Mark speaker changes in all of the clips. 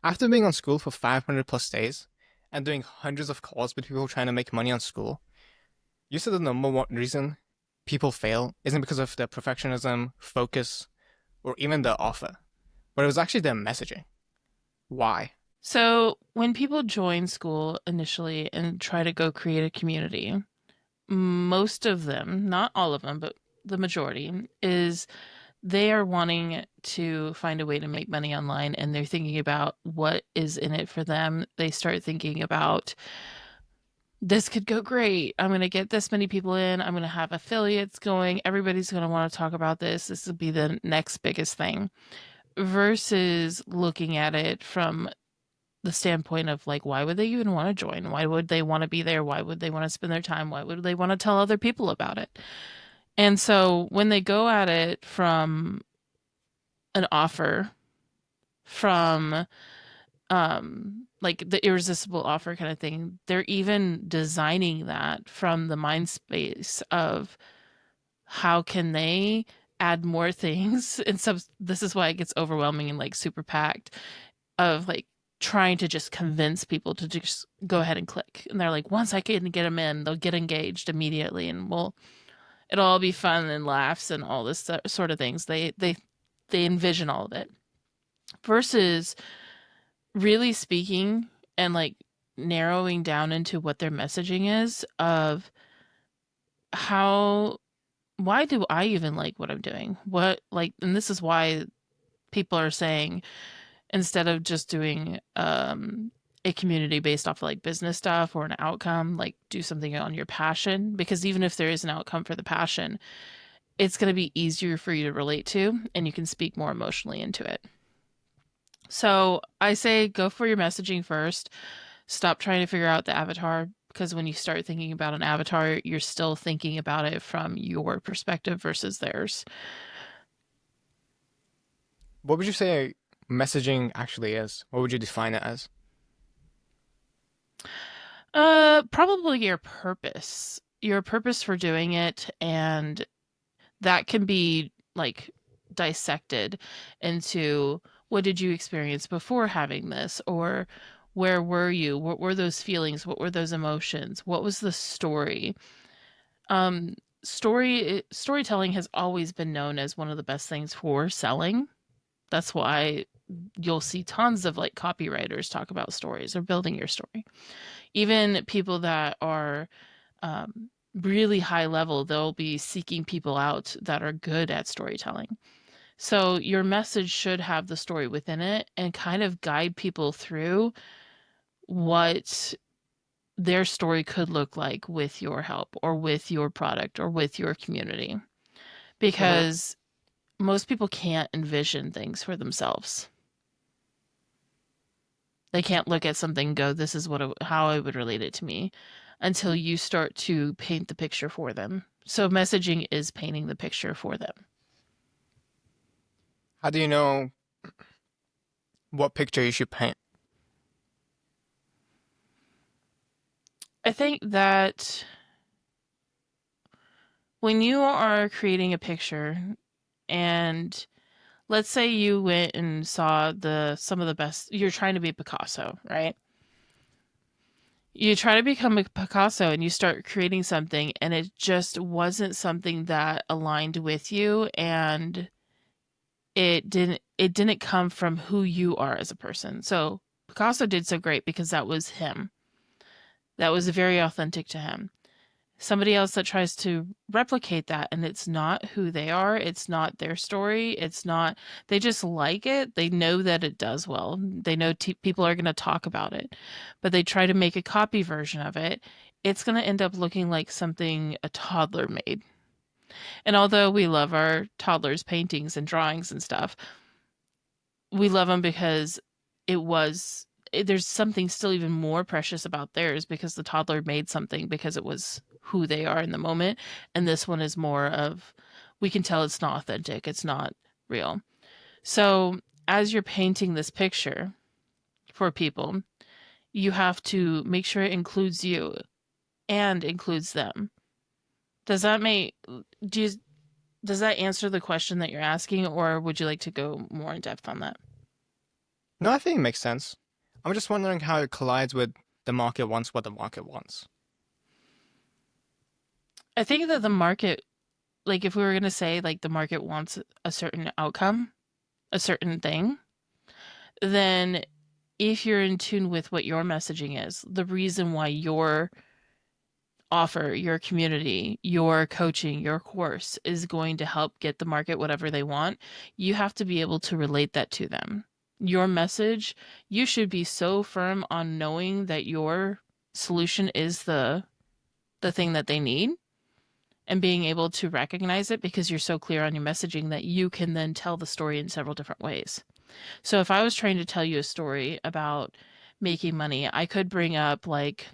Speaker 1: After being on Skool for 500 plus days and doing hundreds of calls with people trying to make money on Skool, you said the number one reason people fail isn't because of their perfectionism, focus, or even the offer, but it was actually their messaging. Why?
Speaker 2: So, when people join Skool initially and try to go create a community, most of them, not all of them, but the majority, is they are wanting to find a way to make money online and they're thinking about what is in it for them. They start thinking about this could go great. I'm going to get this many people in. I'm going to have affiliates going. Everybody's going to want to talk about this. This will be the next biggest thing versus looking at it from the standpoint of like, why would they even want to join? Why would they want to be there? Why would they want to spend their time? Why would they want to tell other people about it? And so when they go at it from an offer, from like the irresistible offer kind of thing, they're even designing that from the mind space of how can they add more things. And so this is why it gets overwhelming and like super packed of like trying to just convince people to just go ahead and click. And they're like, once I can get them in, they'll get engaged immediately, and it'll all be fun and laughs and all this sort of things. They envision all of it versus really speaking and like narrowing down into what their messaging is of how why do I even like what I'm doing? What like and this is why people are saying instead of just doing a community based off of like business stuff or an outcome, like do something on your passion because even if there is an outcome for the passion, it's going to be easier for you to relate to and you can speak more emotionally into it. So I say go for your messaging first. Stop trying to figure out the avatar because when you start thinking about an avatar, you're still thinking about it from your perspective versus theirs.
Speaker 1: What would you say messaging actually is? What would you define it as?
Speaker 2: Probably your purpose for doing it, and that can be like dissected into what did you experience before having this, or where were you? What were those feelings? What were those emotions? What was the story? Um, storytelling has always been known as one of the best things for selling. That's why you'll see tons of like copywriters talk about stories or building your story. Even people that are really high level, they'll be seeking people out that are good at storytelling. So your message should have the story within it and kind of guide people through what their story could look like with your help or with your product or with your community.
Speaker 1: Mm-hmm.
Speaker 2: Because most people can't envision things for themselves. They can't look at something and go, this is how I would relate it to me until you start to paint the picture for them. So messaging is painting the picture for them.
Speaker 1: How do you know what picture you should paint?
Speaker 2: I think that when you are creating a picture and let's say you went and saw the some of the best you're trying to be Picasso, right? You try to become a Picasso and you start creating something and it just wasn't something that aligned with you and it didn't come from who you are as a person. So Picasso did so great because that was him. That was very authentic to him. Somebody else that tries to replicate that and it's not who they are, it's not their story, it's not they just like it, they know that it does well, they know people are going to talk about it, but they try to make a copy version of it, it's going to end up looking like something a toddler made. And although we love our toddlers paintings and drawings and stuff, we love them because there's something still even more precious about theirs because the toddler made something because it was who they are in the moment. And this one is more of, we can tell it's not authentic, it's not real. So as you're painting this picture for people, you have to make sure it includes you and includes them. Does that make, do you, does that answer the question that you're asking, or would you like to go more in depth on that?
Speaker 1: No, I think it makes sense. I'm just wondering how it collides with the market wants what the market wants.
Speaker 2: I think that the market, like if we were going to say like the market wants a certain outcome, a certain thing, then if you're in tune with what your messaging is, the reason why your offer, your community, your coaching, your course is going to help get the market whatever they want, you have to be able to relate that to them. Your message, you should be so firm on knowing that your solution is the thing that they need and being able to recognize it because you're so clear on your messaging that you can then tell the story in several different ways. So if I was trying to tell you a story about making money, I could bring up like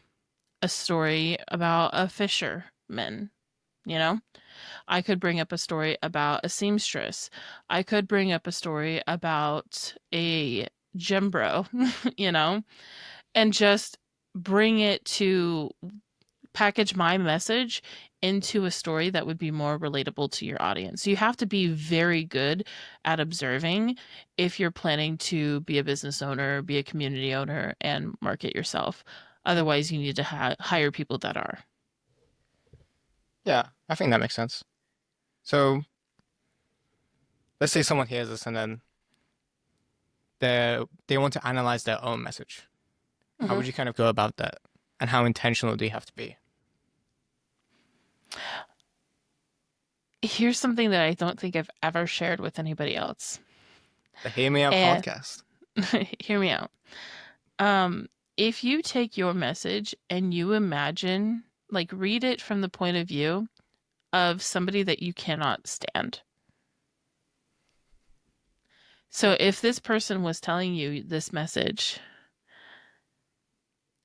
Speaker 2: a story about a fisherman, you know? I could bring up a story about a seamstress. I could bring up a story about a gym bro, you know, and just bring it to package my message into a story that would be more relatable to your audience. You have to be very good at observing if you're planning to be a business owner, be a community owner, and market yourself. Otherwise, you need to hire people that are.
Speaker 1: Yeah, I think that makes sense. So let's say someone hears this and then they want to analyze their own message. How
Speaker 2: Mhm.
Speaker 1: would you kind of go about that? And how intentional do you have to be?
Speaker 2: Here's something that I don't think I've ever shared with anybody else.
Speaker 1: The Hear Me Out
Speaker 2: And
Speaker 1: podcast.
Speaker 2: hear me out. Um, if you take your message and you imagine, like, read it from the point of view of somebody that you cannot stand. So if this person was telling you this message,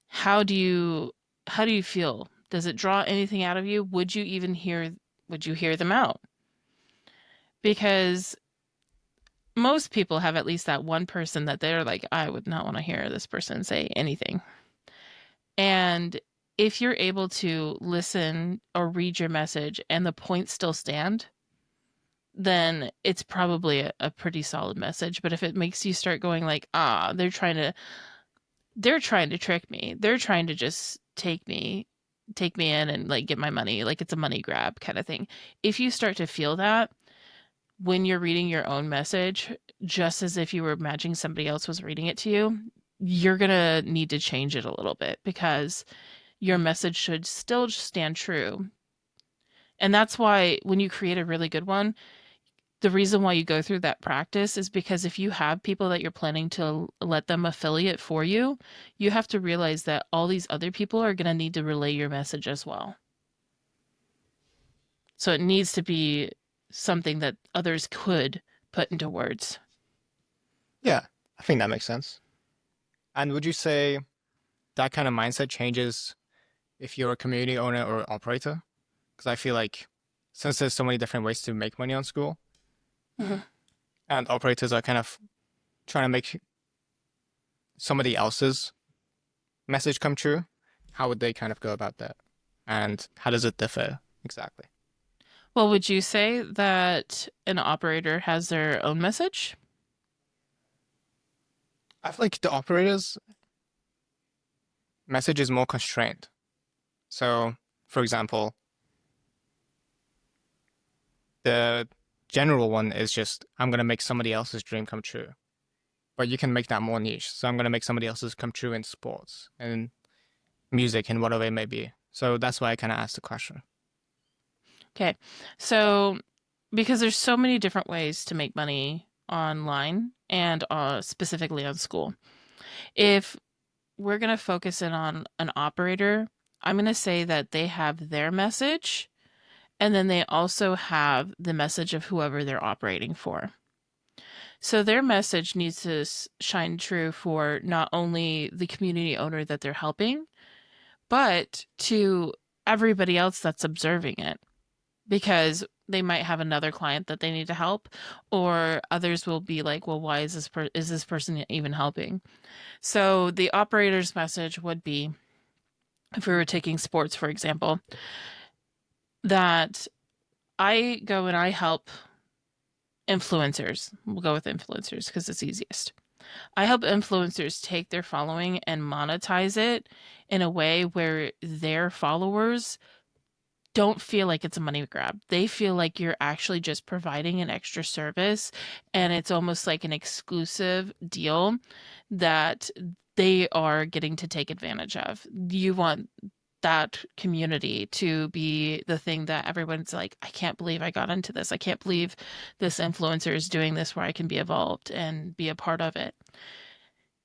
Speaker 2: how do you how do you feel? Does it draw anything out of you? Would you hear them out? Because most people have at least that one person that they're like, I would not want to hear this person say anything. And if you're able to listen or read your message and the points still stand, then it's probably a pretty solid message. But if it makes you start going like, they're trying to trick me. They're trying to just take me in and like get my money, like it's a money grab kind of thing. If you start to feel that when you're reading your own message, just as if you were imagining somebody else was reading it to you, you're going to need to change it a little bit because your message should still stand true. And that's why when you create a really good one, the reason why you go through that practice is because if you have people that you're planning to let them affiliate for you, you have to realize that all these other people are going to need to relay your message as well. So it needs to be something that others could put into words.
Speaker 1: Yeah, I think that makes sense. And would you say that kind of mindset changes if you're a community owner or operator? Because I feel like since there's so many different ways to make money on Skool,
Speaker 2: Mhm.
Speaker 1: and operators are kind of trying to make somebody else's message come true, how would they kind of go about that? And how does it differ exactly?
Speaker 2: Well, would you say that an operator has their own message?
Speaker 1: I feel like the operator's message is more constrained. So, for example, the general one is just, I'm going to make somebody else's dream come true. But you can make that more niche. So, I'm going to make somebody else's come true in sports and music and whatever it may be. So, that's why I kind of asked the question.
Speaker 2: Okay. So, because there's so many different ways to make money online and specifically on Skool. If we're going to focus in on an operator, I'm going to say that they have their message and then they also have the message of whoever they're operating for. So their message needs to shine true for not only the community owner that they're helping, but to everybody else that's observing it because they might have another client that they need to help or others will be like, well, why is this person even helping? So the operator's message would be, if we were taking sports for example, that I go and I help influencers. We'll go with influencers because it's easiest. I help influencers take their following and monetize it in a way where their followers don't feel like it's a money grab. They feel like you're actually just providing an extra service, and it's almost like an exclusive deal that they are getting to take advantage of. You want that community to be the thing that everyone's like, I can't believe I got into this. I can't believe this influencer is doing this where I can be involved and be a part of it.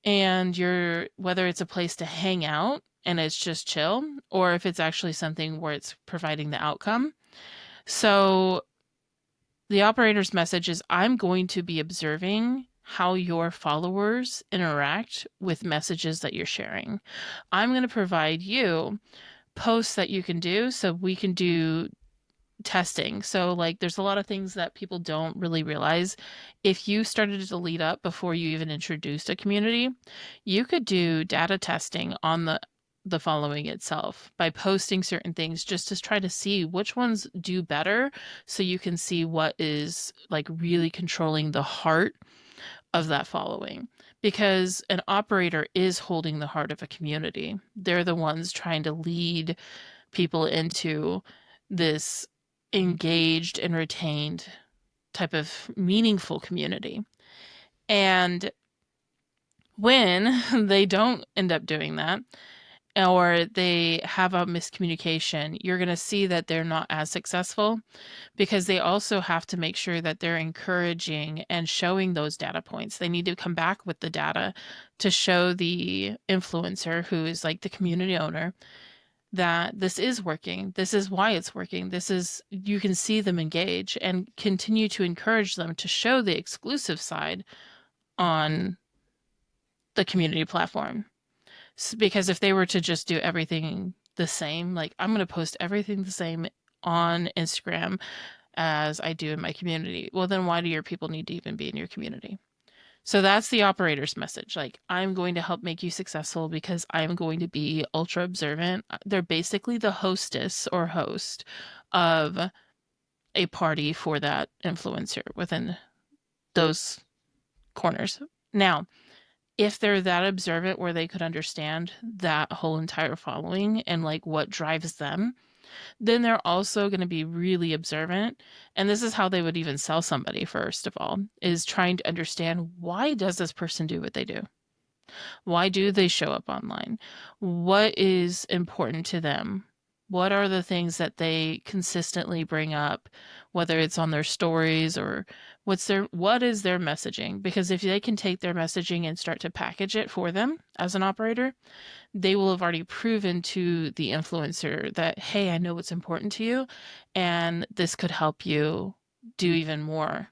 Speaker 2: And you're, whether it's a place to hang out and it's just chill, or if it's actually something where it's providing the outcome. So the operator's message is, I'm going to be observing how your followers interact with messages that you're sharing. I'm going to provide you posts that you can do so we can do testing. So like there's a lot of things that people don't really realize. If you started to lead up before you even introduced a community, you could do data testing on the following itself by posting certain things just to try to see which ones do better, so you can see what is like really controlling the heart of that following, because an operator is holding the heart of a community. They're the ones trying to lead people into this engaged and retained type of meaningful community. And when they don't end up doing that, or they have a miscommunication, you're going to see that they're not as successful, because they also have to make sure that they're encouraging and showing those data points. They need to come back with the data to show the influencer, who is like the community owner, that this is working. This is why it's working. This is, you can see them engage, and continue to encourage them to show the exclusive side on the community platform. Because if they were to just do everything the same, like I'm going to post everything the same on Instagram as I do in my community, well, then why do your people need to even be in your community? So that's the operator's message. Like, I'm going to help make you successful because I'm going to be ultra observant. They're basically the hostess or host of a party for that influencer within those corners. Now, if they're that observant where they could understand that whole entire following and like what drives them, then they're also going to be really observant. And this is how they would even sell somebody, first of all, is trying to understand, why does this person do what they do? Why do they show up online? What is important to them? What are the things that they consistently bring up, whether it's on their stories or what is their messaging? Because if they can take their messaging and start to package it for them as an operator, they will have already proven to the influencer that, hey, I know what's important to you, and this could help you do even more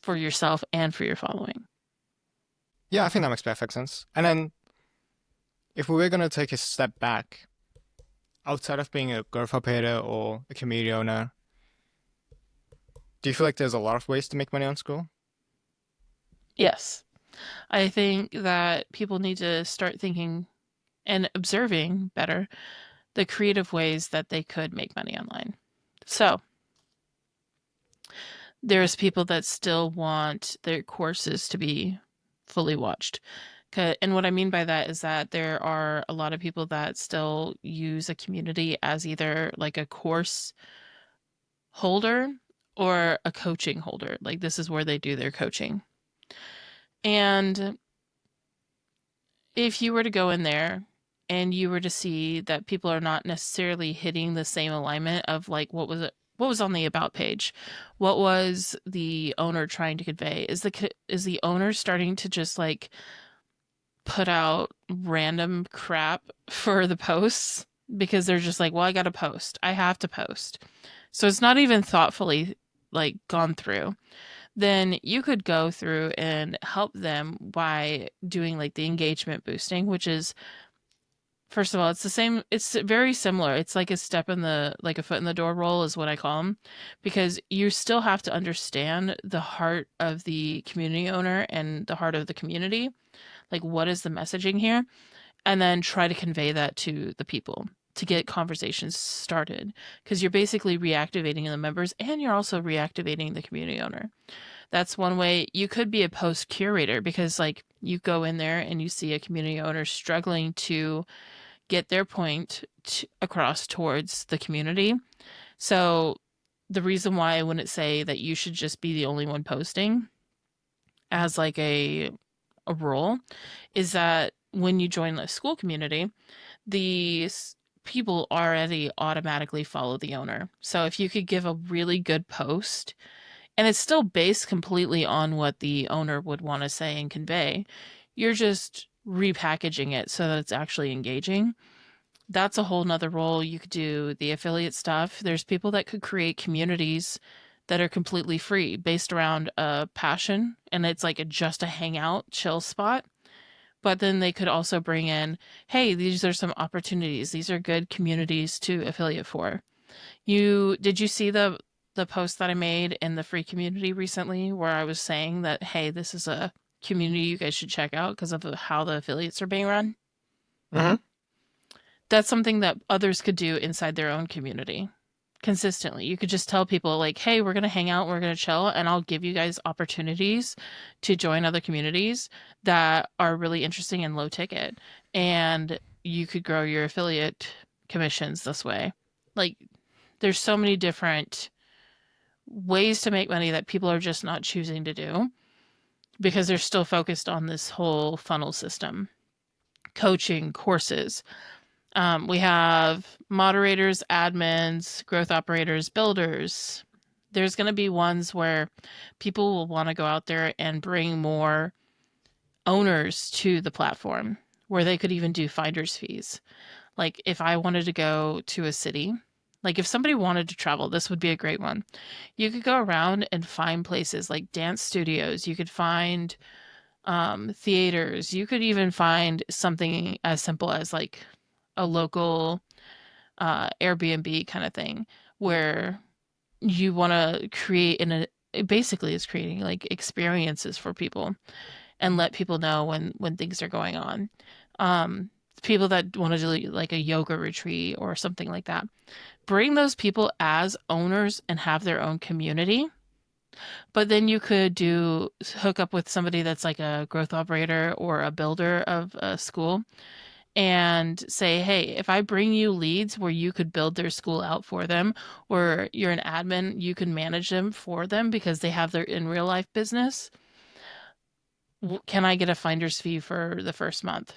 Speaker 2: for yourself and for your following.
Speaker 1: Yeah, I think that makes perfect sense. And then if we were going to take a step back, outside of being a growth operator or a community owner, do you feel like there's a lot of ways to make money on Skool?
Speaker 2: Yes. I think that people need to start thinking and observing better the creative ways that they could make money online. So there's people that still want their courses to be fully watched. And what I mean by that is that there are a lot of people that still use a community as either like a course holder or a coaching holder. Like, this is where they do their coaching. And if you were to go in there and you were to see that people are not necessarily hitting the same alignment of like, what was on the about page? What was the owner trying to convey? Is the owner starting to just like put out random crap for the posts because they're just like, well, I got to post. I have to post. So it's not even thoughtfully like gone through. Then you could go through and help them by doing like the engagement boosting, which is, first of all, it's the same. It's very similar. It's like a step in the, like a foot in the door role is what I call them, because you still have to understand the heart of the community owner and the heart of the community. Like, what is the messaging here? And then try to convey that to the people to get conversations started, because you're basically reactivating the members and you're also reactivating the community owner. That's one way. You could be a post curator, because like You go in there and you see a community owner struggling to get their point across towards the community. So the reason why I wouldn't say that you should just be the only one posting as like a role is that when you join the Skool community, these people already automatically follow the owner. So if you could give a really good post, and it's still based completely on what the owner would want to say and convey, you're just repackaging it so that it's actually engaging. That's a whole nother role. You could do the affiliate stuff. There's people that could create communities that are completely free based around a passion, and it's like just a hangout chill spot. But then they could also bring in, hey, these are some opportunities. These are good communities to affiliate for. Did you see the post that I made in the free community recently where I was saying that, hey, this is a community you guys should check out because of how the affiliates are being run?
Speaker 1: Mm-hmm.
Speaker 2: That's something that others could do inside their own community consistently. You could just tell people like, hey, we're going to hang out, we're going to chill, and I'll give you guys opportunities to join other communities that are really interesting and low ticket. And you could grow your affiliate commissions this way. Like, there's so many different ways to make money that people are just not choosing to do because they're still focused on this whole funnel system. Coaching, courses. We have moderators, admins, growth operators, builders. There's going to be ones where people will want to go out there and bring more owners to the platform where they could even do finder's fees. Like if I wanted to go to a city, like if somebody wanted to travel, this would be a great one. You could go around and find places like dance studios. You could find theaters. You could even find something as simple as like a local Airbnb kind of thing where you want to create it basically is creating like experiences for people and let people know when things are going on. People that want to do like a yoga retreat or something like that. Bring those people as owners and have their own community. But then you could hook up with somebody that's like a growth operator or a builder of a school and say, hey, if I bring you leads where you could build their school out for them, or you're an admin, you can manage them for them because they have their in real life business. Can I get a finder's fee for the first month?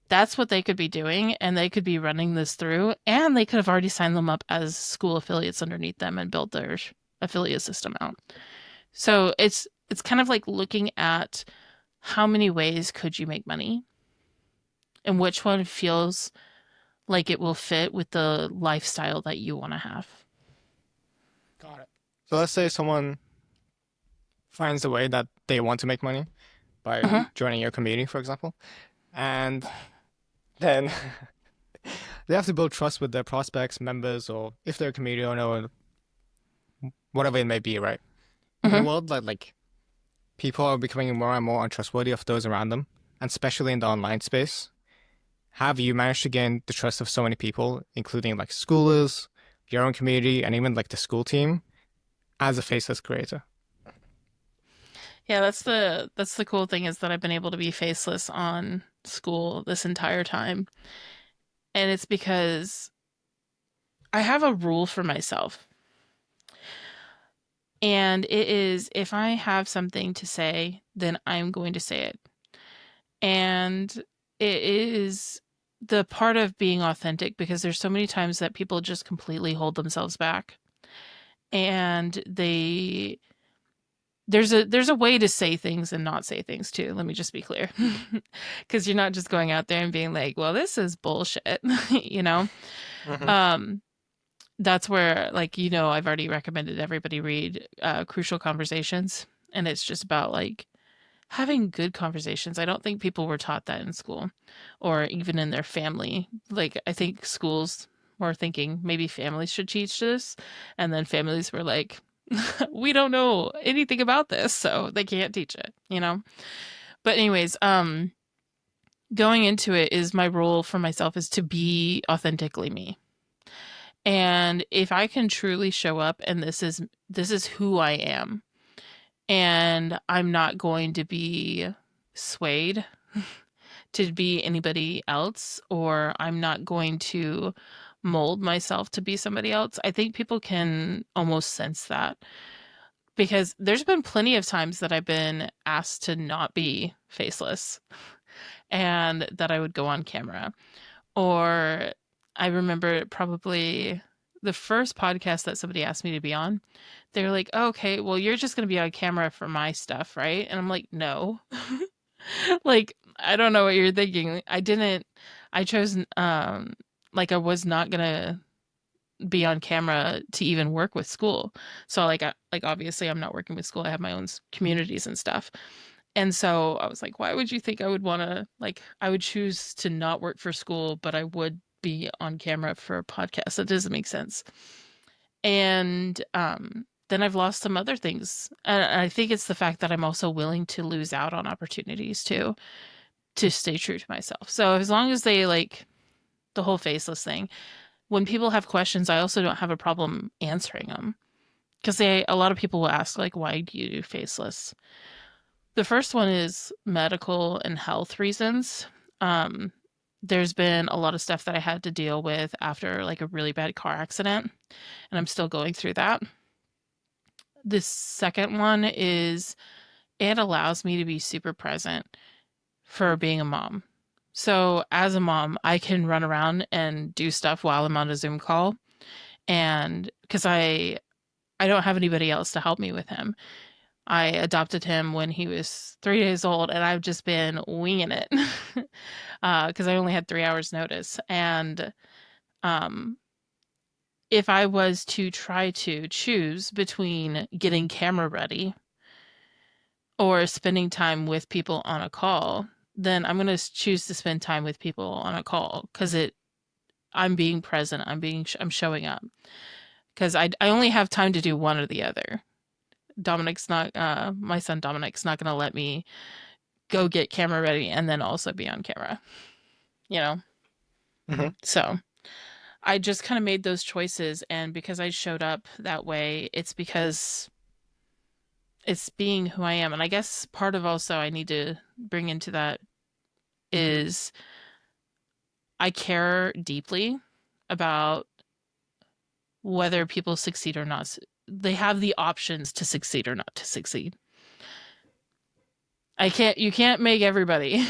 Speaker 2: That's what they could be doing, and they could be running this through, and they could have already signed them up as Skool affiliates underneath them and built their affiliate system out. So it's kind of like looking at how many ways could you make money and which one feels like it will fit with the lifestyle that you want to have.
Speaker 1: Got it. So let's say someone finds a way that they want to make money by joining your community, for example, and then they have to build trust with their prospects, members, or if they're a community owner, or whatever it may be, right? In a world that like people are becoming more and more untrustworthy of those around them, and especially in the online space, have you managed to gain the trust of so many people, including like schoolers, your own community, and even like the Skool team, as a faceless creator?
Speaker 2: Yeah, that's the cool thing is that I've been able to be faceless on Skool this entire time. And it's because I have a rule for myself. And it is if I have something to say, then I'm going to say it. And it is the part of being authentic because there's so many times that people just completely hold themselves back. And there's a way to say things and not say things too. Let me just be clear. Because you're not just going out there and being like, well, this is bullshit, you know? That's where, like, I've already recommended everybody read Crucial Conversations. And it's just about like having good conversations. I don't think people were taught that in school or even in their family. Like, I think schools were thinking maybe families should teach this. And then families were like, we don't know anything about this, so they can't teach it, But anyways, going into it is my role for myself is to be authentically me. And if I can truly show up and this is who I am, and I'm not going to be swayed to be anybody else, or I'm not going to mold myself to be somebody else. I think people can almost sense that because there's been plenty of times that I've been asked to not be faceless and that I would go on camera. Or I remember probably the first podcast that somebody asked me to be on, they were like, oh, okay, well, you're just going to be on camera for my stuff, right? And I'm like, no. Like, I don't know what you're thinking. I chose, like, I was not going to be on camera to even work with Skool. So, like, obviously, I'm not working with Skool. I have my own communities and stuff. And so I was like, why would you think I would want to, like, I would choose to not work for Skool, but I would be on camera for a podcast? That doesn't make sense. And then I've lost some other things. And I think it's the fact that I'm also willing to lose out on opportunities too, to stay true to myself. So as long as they like the whole faceless thing, when people have questions, I also don't have a problem answering them. Because a lot of people will ask, like, why do you do faceless? The first one is medical and health reasons. Um, there's been a lot of stuff that I had to deal with after like a really bad car accident, and I'm still going through that. The second one is it allows me to be super present for being a mom. So as a mom, I can run around and do stuff while I'm on a Zoom call, and because I don't have anybody else to help me with him. I adopted him when he was 3 days old, and I've just been winging it because I only had 3 hours notice. And um, if I was to try to choose between getting camera ready or spending time with people on a call, then I'm going to choose to spend time with people on a call because I'm being present. I'm showing up because I only have time to do one or the other. Dominic's not my son Dominic's not going to let me go get camera ready and then also be on camera, you know?
Speaker 1: Hmm.
Speaker 2: So I just kind of made those choices. And because I showed up that way, it's because it's being who I am. And I guess part of also I need to bring into that is I care deeply about whether people succeed or not. They have the options to succeed or not to succeed. You can't make everybody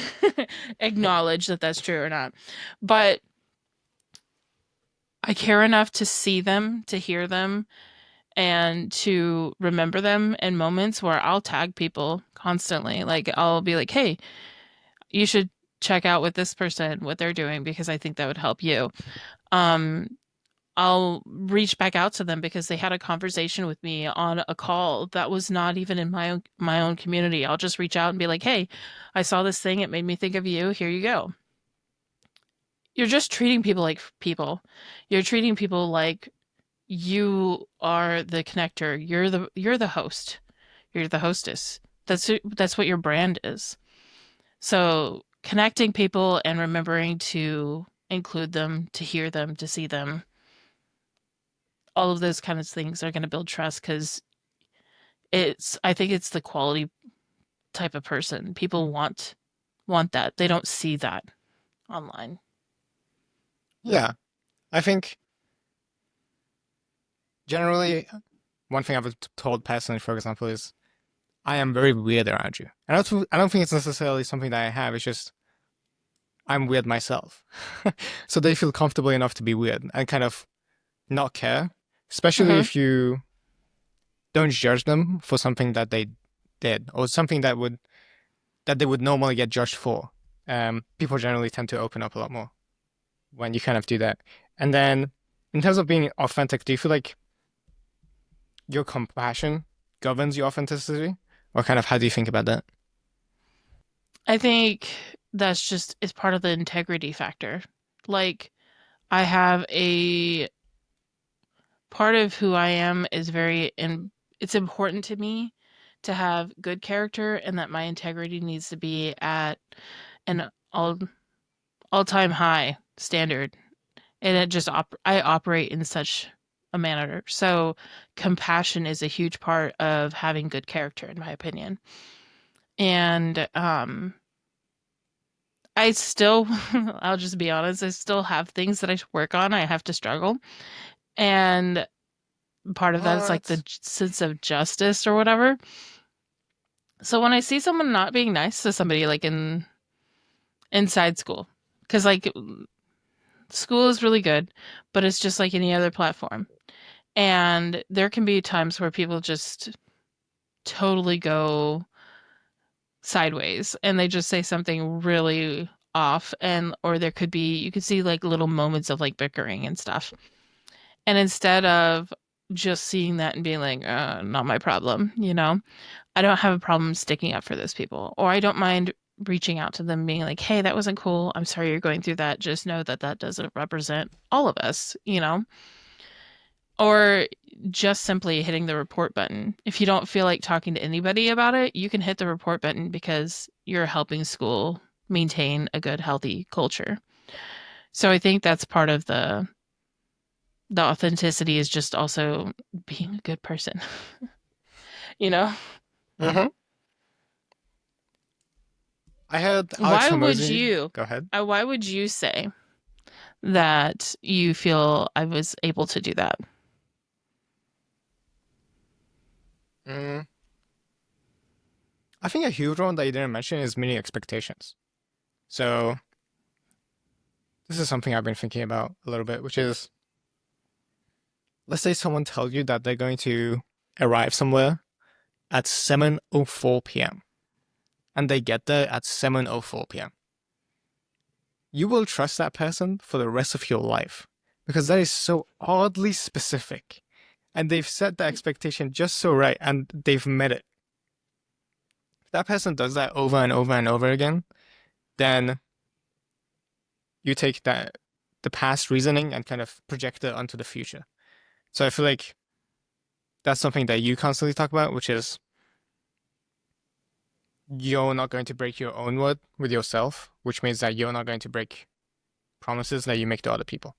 Speaker 2: acknowledge that that's true or not. But I care enough to see them, to hear them, and to remember them in moments where I'll tag people constantly. Like I'll be like, "Hey, you should check out with this person what they're doing because I think that would help you." Um, I'll reach back out to them because they had a conversation with me on a call that was not even in my own community. I'll just reach out and be like, "Hey, I saw this thing. It made me think of you. Here you go." You're just treating people like people. You're treating people like you are the connector. You're the host. You're the hostess. That's what your brand is. So connecting people and remembering to include them, to hear them, to see them, all of those kind of things are going to build trust because I think it's the quality type of person. People want that. They don't see that online.
Speaker 1: Yeah, I think generally one thing I've told personally, for example, is I am very weird around you. I don't think it's necessarily something that I have. It's just I'm weird myself. So they feel comfortable enough to be weird and kind of not care, especially
Speaker 2: Mm-hmm.
Speaker 1: if you don't judge them for something that they did or something that they would normally get judged for. People generally tend to open up a lot more when you kind of do that. And then in terms of being authentic, do you feel like your compassion governs your authenticity? Or kind of how do you think about that?
Speaker 2: I think that's just it's part of the integrity factor. Like I have a part of who I am is very and it's important to me to have good character and that my integrity needs to be at an all-time high standard. And I operate in such a manner. So compassion is a huge part of having good character in my opinion. And I still, I'll just be honest, I still have things that I work on. I have to struggle. And part of that is like the
Speaker 1: What?
Speaker 2: sense of justice or whatever. So when I see someone not being nice to somebody like inside school, because like school is really good, but it's just like any other platform. And there can be times where people just totally go sideways and they just say something really off, and or there could be, you could see like little moments of like bickering and stuff. And instead of just seeing that and being like, not my problem, I don't have a problem sticking up for those people. Or I don't mind reaching out to them being like, hey, that wasn't cool. I'm sorry you're going through that. Just know that that doesn't represent all of us. Or just simply hitting the report button. If you don't feel like talking to anybody about it, you can hit the report button because you're helping school maintain a good, healthy culture. So I think that's part of the authenticity is just also being a good person, you know?
Speaker 1: Mm-hmm. I heard Alex
Speaker 2: Why would
Speaker 1: Hormozy.
Speaker 2: you,
Speaker 1: Go ahead.
Speaker 2: why would you say that you feel I was able to do that?
Speaker 1: Mm, I think a huge one that you didn't mention is meeting expectations. So this is something I've been thinking about a little bit, which is, let's say someone tells you that they're going to arrive somewhere at 7:04 p.m. and they get there at 7:04 p.m. You will trust that person for the rest of your life because that is so oddly specific. And they've set the expectation just so right and they've met it. If that person does that over and over and over again, then you take the past reasoning and kind of project it onto the future. So I feel like that's something that you constantly talk about, which is you're not going to break your own word with yourself, which means that you're not going to break promises that you make to other people.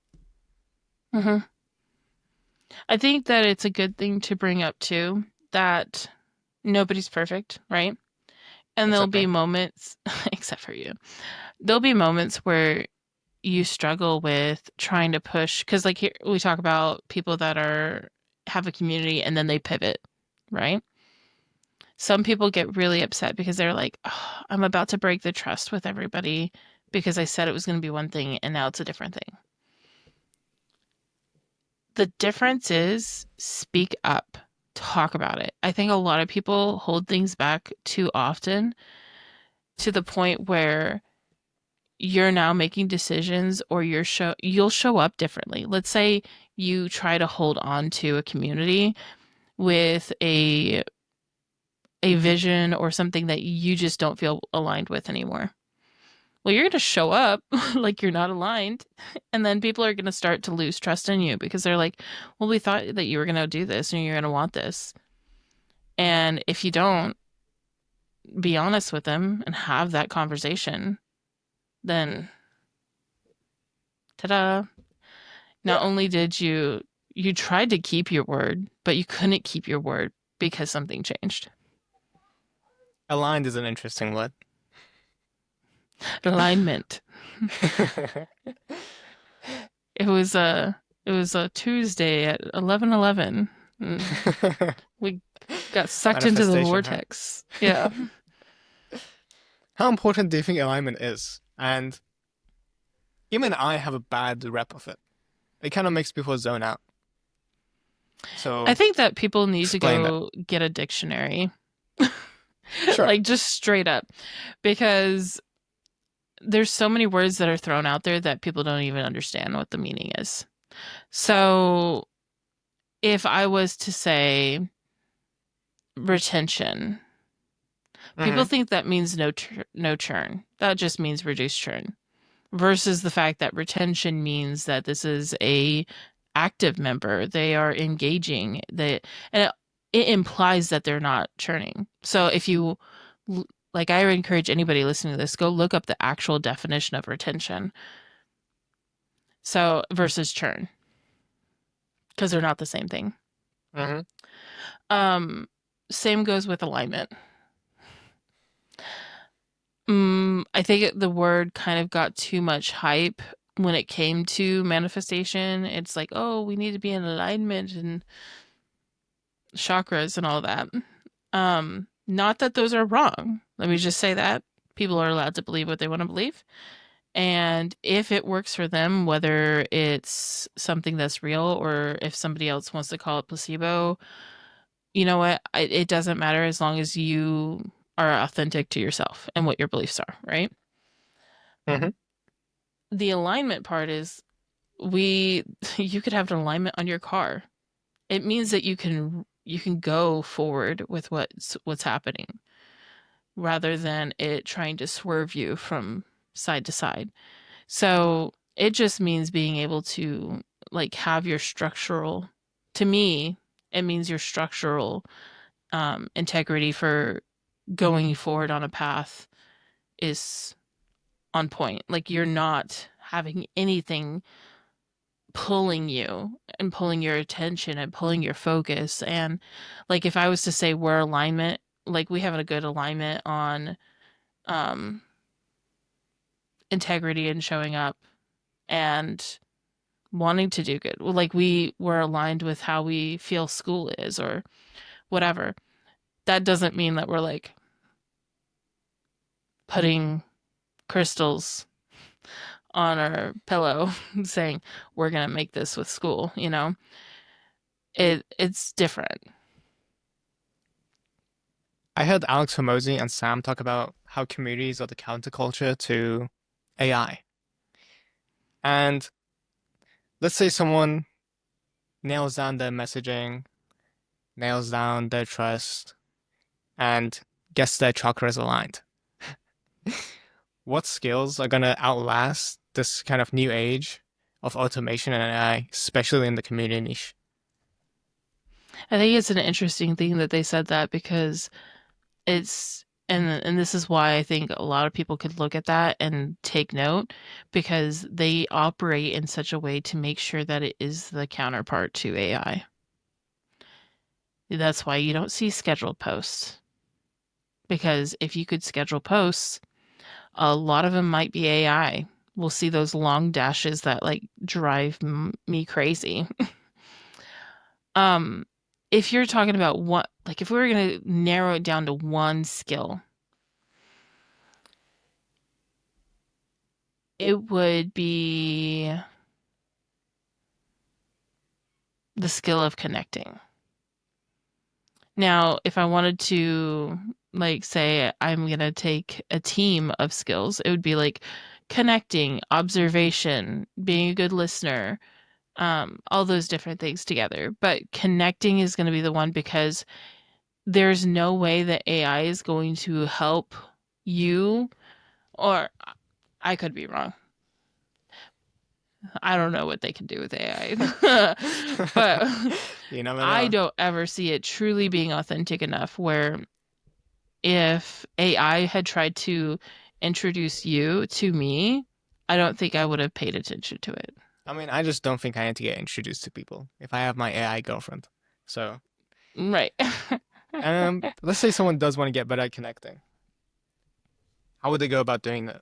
Speaker 2: Hmm. I think that it's a good thing to bring up too that nobody's perfect, right? And there'll
Speaker 1: Except
Speaker 2: be
Speaker 1: me.
Speaker 2: moments, except for you, there'll be moments where you struggle with trying to push, because like here we talk about people that are have a community and then they pivot, right? Some people get really upset because they're like, oh, I'm about to break the trust with everybody because I said it was going to be one thing and now it's a different thing. The difference is speak up, talk about it. I think a lot of people hold things back too often to the point where you're now making decisions or you'll show up differently. Let's say you try to hold on to a community with a vision or something that you just don't feel aligned with anymore. Well, you're going to show up like you're not aligned, and then people are going to start to lose trust in you because they're like, well, we thought that you were going to do this and you're going to want this. And if you don't be honest with them and have that conversation, then ta-da. Not
Speaker 1: Yeah.
Speaker 2: only did you tried to keep your word, but you couldn't keep your word because something changed.
Speaker 1: Aligned is an interesting word.
Speaker 2: Alignment. It was a Tuesday at 11:11. We got sucked into the
Speaker 1: Manifestation, huh?
Speaker 2: vortex. Yeah.
Speaker 1: How important do you think alignment is? And even I have a bad rep of it. It kind of makes people zone out.
Speaker 2: I
Speaker 1: So
Speaker 2: think that people need to
Speaker 1: explain that.
Speaker 2: go get a dictionary.
Speaker 1: Sure.
Speaker 2: Like just straight up, because there's so many words that are thrown out there that people don't even understand what the meaning is. So if I was to say retention, people
Speaker 1: Mm-hmm.
Speaker 2: think that means no churn. That just means reduced churn. Versus the fact that retention means that this is a active member. They are engaging. And it implies that they're not churning. So if you like, I would encourage anybody listening to this, go look up the actual definition of retention. So versus churn, because they're not the same thing.
Speaker 1: Mm-hmm.
Speaker 2: Um, Same goes with alignment. I think the word kind of got too much hype when it came to manifestation. It's like, oh, we need to be in alignment and chakras and all that. Not that those are wrong. Let me just say that people are allowed to believe what they want to believe. And if it works for them, whether it's something that's real or if somebody else wants to call it placebo, you know what? It doesn't matter as long as you are authentic to yourself and what your beliefs are, right?
Speaker 1: Hmm.
Speaker 2: The alignment part is we you could have an alignment on your car. It means that you can go forward with what's happening rather than it trying to swerve you from side to side. So it just means being able to like have your structural, to me, it means your structural integrity for going forward on a path is on point. Like you're not having anything pulling you and pulling your attention and pulling your focus. And like if I was to say we're alignment, like we have a good alignment on um integrity and showing up and wanting to do good. Like we were aligned with how we feel school is or whatever. That doesn't mean that we're like putting crystals on our pillow saying we're going to make this with school, you know. It's different.
Speaker 1: I heard Alex Hormozy and Sam talk about how communities are the counterculture to AI. And let's say someone nails down their messaging, nails down their trust, and gets their chakras aligned. What skills are going to outlast this kind of new age of automation and AI, especially in the community niche?
Speaker 2: I think it's an interesting thing that they said that because and this is why I think a lot of people could look at that and take note because they operate in such a way to make sure that it is the counterpart to AI. That's why you don't see scheduled posts. Because if you could schedule posts, a lot of them might be AI. We'll see those long dashes that like drive me crazy. um, if you're talking about what, like if we were going to narrow it down to one skill, it would be the skill of connecting. Now, if I wanted to, like, say I'm going to take a team of skills, it would be like connecting, observation, being a good listener, all those different things together. But connecting is going to be the one because there's no way that AI is going to help you, or I could be wrong. I don't know what they can do with AI. But
Speaker 1: You never
Speaker 2: I
Speaker 1: know.
Speaker 2: don't ever see it truly being authentic enough where if AI had tried to introduce you to me, I don't think I would have paid attention to it.
Speaker 1: I mean, I just don't think I need to get introduced to people if I have my AI girlfriend. So,
Speaker 2: Right.
Speaker 1: let's say someone does want to get better at connecting. How would they go about doing that?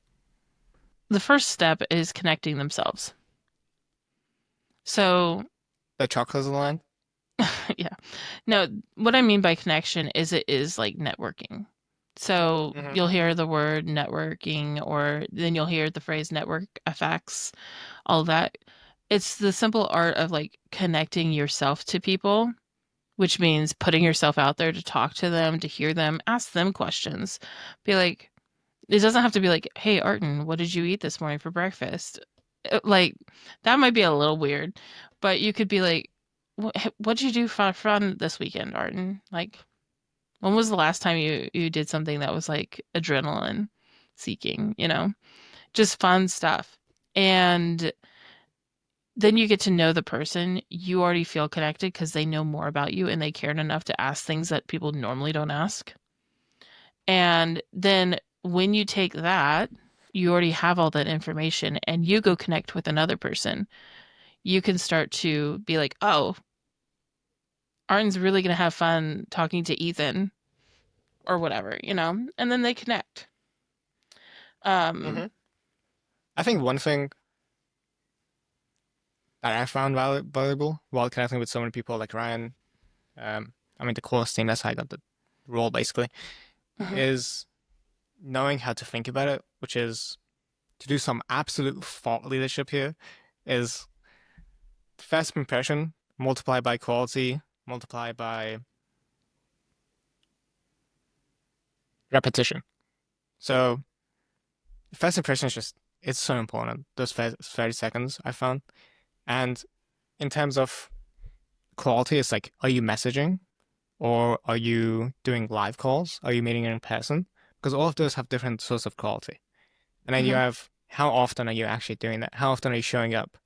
Speaker 2: The first step is connecting themselves. So,
Speaker 1: The chakras aligned?
Speaker 2: yeah. No, what I mean by connection is it is like networking. So
Speaker 1: Hmm.
Speaker 2: you'll hear the word networking, or then you'll hear the phrase network effects, all that. It's the simple art of like connecting yourself to people, which means putting yourself out there to talk to them, to hear them, ask them questions. Be like, it doesn't have to be like, hey, Arden, what did you eat this morning for breakfast? Like, that might be a little weird, but you could be like, what'd you do for fun this weekend, Arden? Like, when was the last time you did something that was like adrenaline seeking, you know? Just fun stuff. And then you get to know the person. You already feel connected because they know more about you and they cared enough to ask things that people normally don't ask. And then when you take that, you already have all that information and you go connect with another person. You can start to be like, oh, Arden's really going to have fun talking to Ethan or whatever, you know? And then they connect. Um,
Speaker 1: Hmm. I think one thing that I found valuable while connecting with so many people like Ryan, I mean the course team, that's how I got the role basically,
Speaker 2: mhm,
Speaker 1: is knowing how to think about it, which is to do some absolute thought leadership here, is first impression multiplied by quality, multiplied by repetition. So first impression is just, it's so important. Those first 30 seconds I found. And in terms of quality, it's like, are you messaging or are you doing live calls? Are you meeting in person? Because all of those have different sorts of quality. And then you
Speaker 2: mhm.
Speaker 1: have, how often are you actually doing that? How often are you showing up?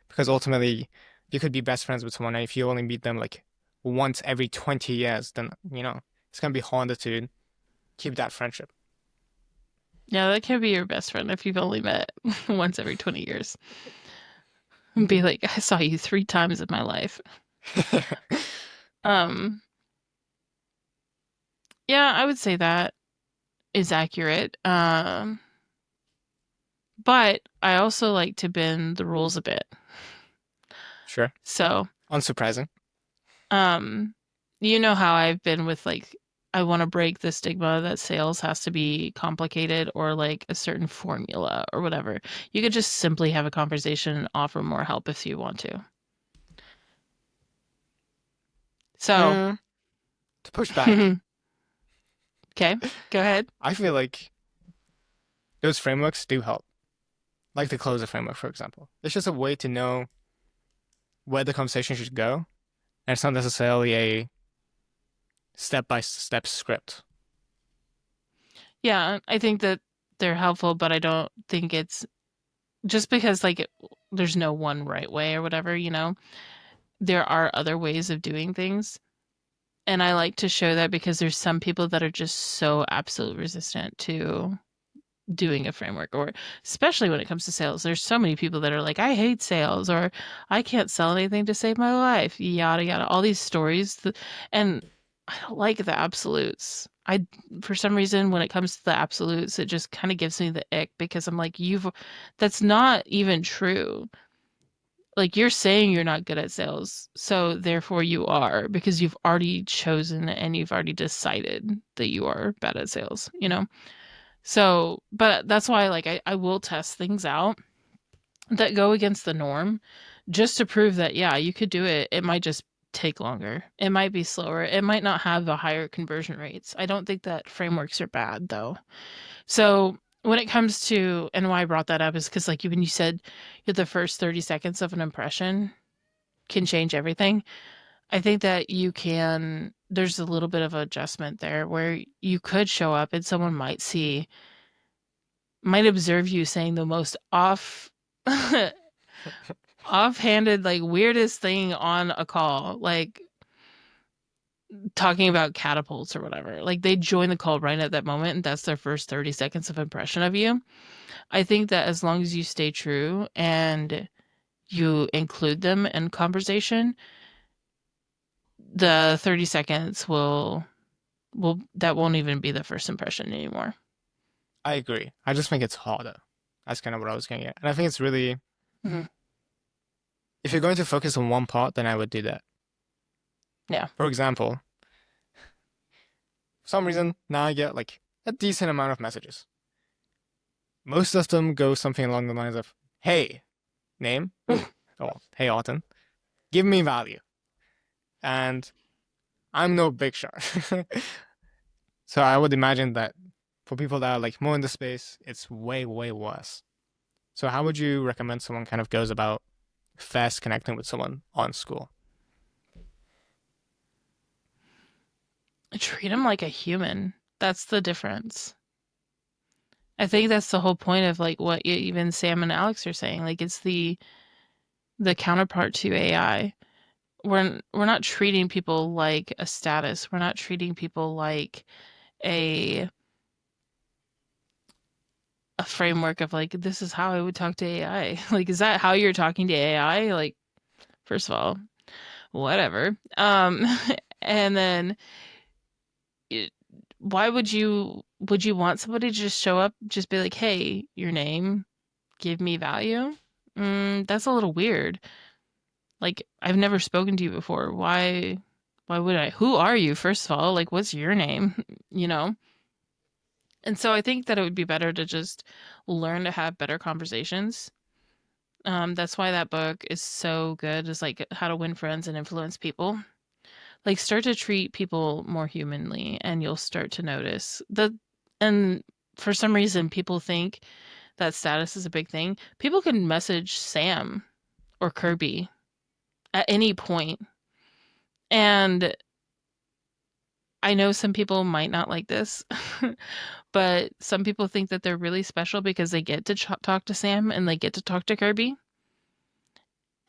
Speaker 1: Because ultimately, you could be best friends with someone, and if you only meet them like once every 20 years, then, it's going to be harder to keep that friendship.
Speaker 2: Yeah, that can be your best friend if you've only met once every 20 years. And be like, I saw you 3 times in my life. Um, yeah, I would say that is accurate. But I also like to bend the rules a bit.
Speaker 1: Sure.
Speaker 2: So,
Speaker 1: Unsurprising.
Speaker 2: um, you know how I've been with like, I want to break the stigma that sales has to be complicated or like a certain formula or whatever. You could just simply have a conversation and offer more help if you want to. So,
Speaker 1: Mm, to push back,
Speaker 2: okay, go ahead.
Speaker 1: I feel like those frameworks do help. Like the closer framework, for example. It's just a way to know where the conversation should go, and it's not necessarily a step by step script.
Speaker 2: Yeah, I think that they're helpful, but I don't think it's just because there's no one right way or whatever, you know. There are other ways of doing things. And I like to show that because there's some people that are just so absolute resistant to doing a framework, or especially when it comes to sales. There's so many people that are like, I hate sales, or I can't sell anything to save my life, yada yada, all these stories. And I don't like the absolutes. For some reason, when it comes to the absolutes, it just kind of gives me the ick because I'm like, that's not even true. Like you're saying you're not good at sales, so therefore you are because you've already chosen and you've already decided that you are bad at sales, you know? So, but that's why like I will test things out that go against the norm just to prove that yeah, you could do it. It might just take longer. It might be slower. It might not have the higher conversion rates. I don't think that frameworks are bad though. So, when it comes to and why I brought that up is because like when you said the first 30 seconds of an impression can change everything. I think that there's a little bit of adjustment there where you could show up and someone might observe you saying the most offhanded, like weirdest thing on a call, like talking about catapults or whatever. Like they join the call right at that moment and that's their first 30 seconds of impression of you. I think that as long as you stay true and you include them in conversation, the 30 seconds that won't even be the first impression anymore.
Speaker 1: I agree. I just think it's harder. That's kind of what I was getting at. And I think it's really,
Speaker 2: Mhm.
Speaker 1: if you're going to focus on one part, then I would do that.
Speaker 2: Yeah.
Speaker 1: For example, for some reason, now I get like a decent amount of messages. Most of them go something along the lines of, hey, name, oh, hey, Autumn, give me value. And I'm no big shot. So I would imagine that for people that are like more in the space, it's way, way worse. So how would you recommend someone kind of goes about fast connecting with someone on Skool?
Speaker 2: Treat him like a human. That's the difference. I think that's the whole point of like what even Sam and Alex are saying. Like it's the counterpart to AI. We're not treating people like a status. We're not treating people like a a framework of like this is how I would talk to AI. Like is that how you're talking to AI? Like first of all, whatever. And then why would you want somebody to just show up, just be like, "Hey, your name, give me value?" That's a little weird. Like, I've never spoken to you before. Why would I? Who are you, first of all? Like, what's your name? You know? And so I think that it would be better to just learn to have better conversations. That's why that book is so good, is like How to Win Friends and Influence People. Like, start to treat people more humanly, and you'll start to notice that. And for some reason, people think that status is a big thing. People can message Sam or Kirby at any point. And I know some people might not like this, but some people think that they're really special because they get to talk to Sam and they get to talk to Kirby.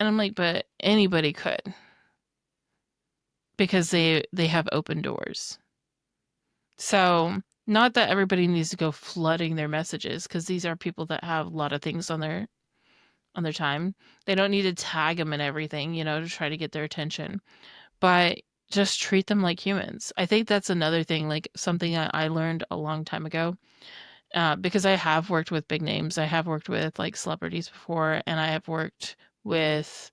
Speaker 2: And I'm like, but anybody could, because they have open doors. So, not that everybody needs to go flooding their messages, because these are people that have a lot of things on their time. They don't need to tag them and everything, to try to get their attention. But just treat them like humans. I think that's another thing, like something I learned a long time ago. Because I have worked with big names. I have worked with like celebrities before, and I have worked with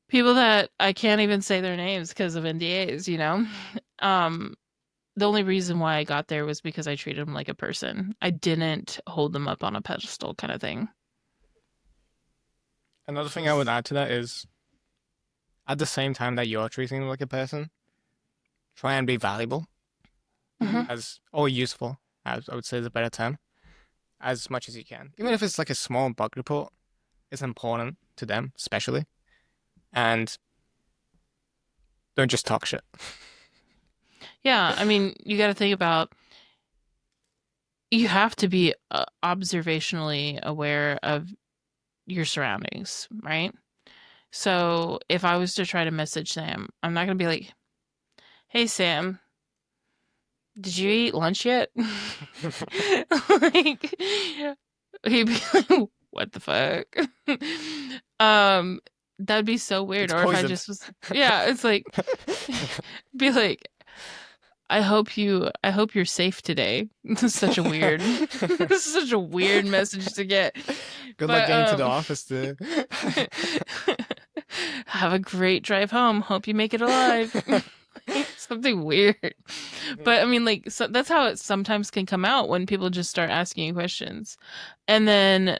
Speaker 2: people that I can't even say their names because of NDAs. Um, the only reason why I got there was because I treated them like a person. I didn't hold them up on a pedestal kind of thing.
Speaker 1: Another thing I would add to that is at the same time that you're treating them like a person, try and be valuable
Speaker 2: Hmm.
Speaker 1: as or useful, as I would say is a better term, as much as you can. Even if it's like a small bug report, it's important to them, especially. And don't just talk shit.
Speaker 2: Yeah, I mean, you got to think about, you have to be observationally aware of your surroundings, right? So if I was to try to message Sam, I'm not going to be like, "Hey, Sam, did you eat lunch yet?" Like, he'd be like, "What the fuck?" Um, that'd be so weird.
Speaker 1: It's
Speaker 2: Or if I
Speaker 1: poisoned.
Speaker 2: just was, yeah, it's like, be like, I hope you're safe today." This is such a weird, this is such a weird message to get.
Speaker 1: Good luck
Speaker 2: But
Speaker 1: getting to the office, dude.
Speaker 2: have a great drive home. Hope you make it alive. Something weird. But I mean, like, so that's how it sometimes can come out when people just start asking you questions. And then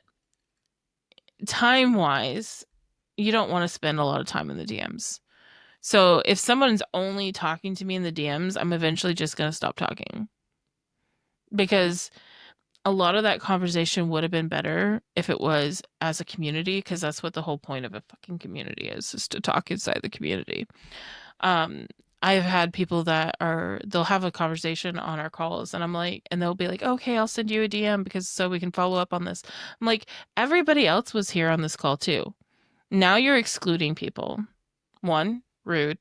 Speaker 2: time wise, you don't want to spend a lot of time in the DMs. So if someone's only talking to me in the DMs, I'm eventually just going to stop talking, because a lot of that conversation would have been better if it was as a community, because that's what the whole point of a fucking community is to talk inside the community. Um, I've had people that they'll have a conversation on our calls, and I'm like, and they'll be like, "Okay, I'll send you a DM because so we can follow up on this." I'm like, everybody else was here on this call too. Now you're excluding people. One, rude.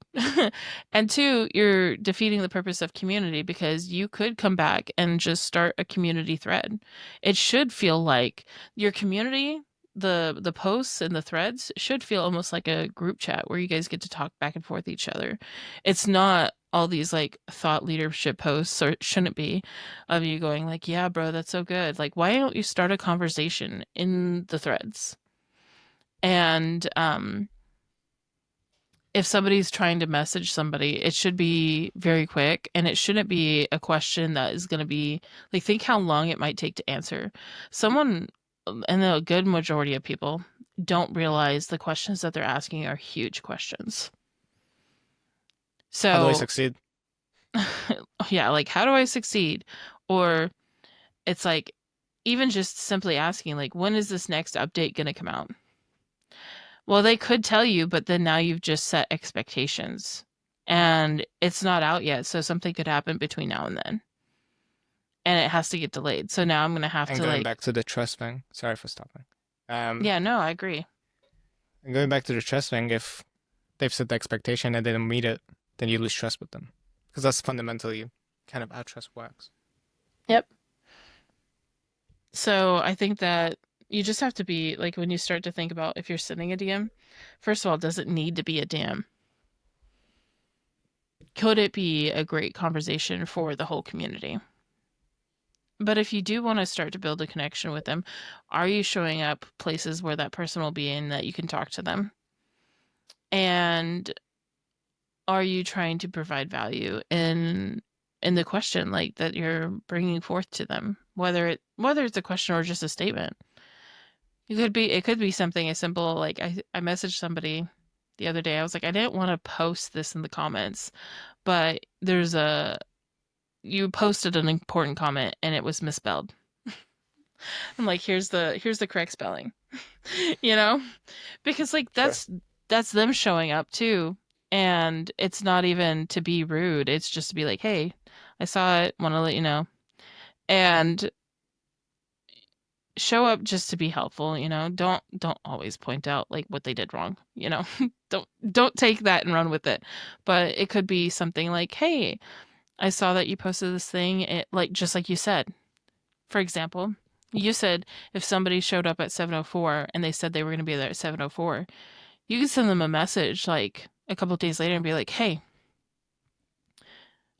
Speaker 2: And two, you're defeating the purpose of community, because you could come back and just start a community thread. It should feel like your community, the posts and the threads should feel almost like a group chat where you guys get to talk back and forth each other. It's not all these like thought leadership posts, or it shouldn't be, of you going like, "Yeah, bro, that's so good." Like, why don't you start a conversation in the threads? And if somebody's trying to message somebody, it should be very quick, and it shouldn't be a question that is going to be like, think how long it might take to answer. Someone, and a good majority of people, don't realize the questions that they're asking are huge questions.
Speaker 1: How do I
Speaker 2: So,
Speaker 1: succeed?
Speaker 2: yeah, like, how do I succeed? Or it's like, even just simply asking, like, when is this next update going to come out? Well, they could tell you, but then now you've just set expectations and it's not out yet. So something could happen between now and then, and it has to get delayed. So now I'm going to have
Speaker 1: And
Speaker 2: to,
Speaker 1: going
Speaker 2: like,
Speaker 1: back to the trust thing. Sorry for stopping. Um,
Speaker 2: yeah, no, I agree.
Speaker 1: and going back to the trust thing, if they've set the expectation and they didn't meet it, then you lose trust with them. Because that's fundamentally kind of how trust works.
Speaker 2: Yep. So I think that you just have to be like, when you start to think about if you're sending a DM, first of all, does it need to be a DM? could it be a great conversation for the whole community? But if you do want to start to build a connection with them, are you showing up places where that person will be in that you can talk to them? And are you trying to provide value in the question like that you're bringing forth to them, whether it's a question or just a statement? It could be something as simple like I messaged somebody the other day. I was like, I didn't want to post this in the comments, but you posted an important comment and it was misspelled. I'm like, here's the correct spelling. you know? Because like
Speaker 1: Sure.
Speaker 2: that's them showing up too. And it's not even to be rude. It's just to be like, hey, I saw it, want to let you know. And show up just to be helpful. Don't always point out like what they did wrong. Don't take that and run with it. But it could be something like, hey, I saw that you posted this thing, like just like you said. For example, you said if somebody showed up at 7:04 and they said they were going to be there at 7:04, you could send them a message like a couple of days later and be like, hey,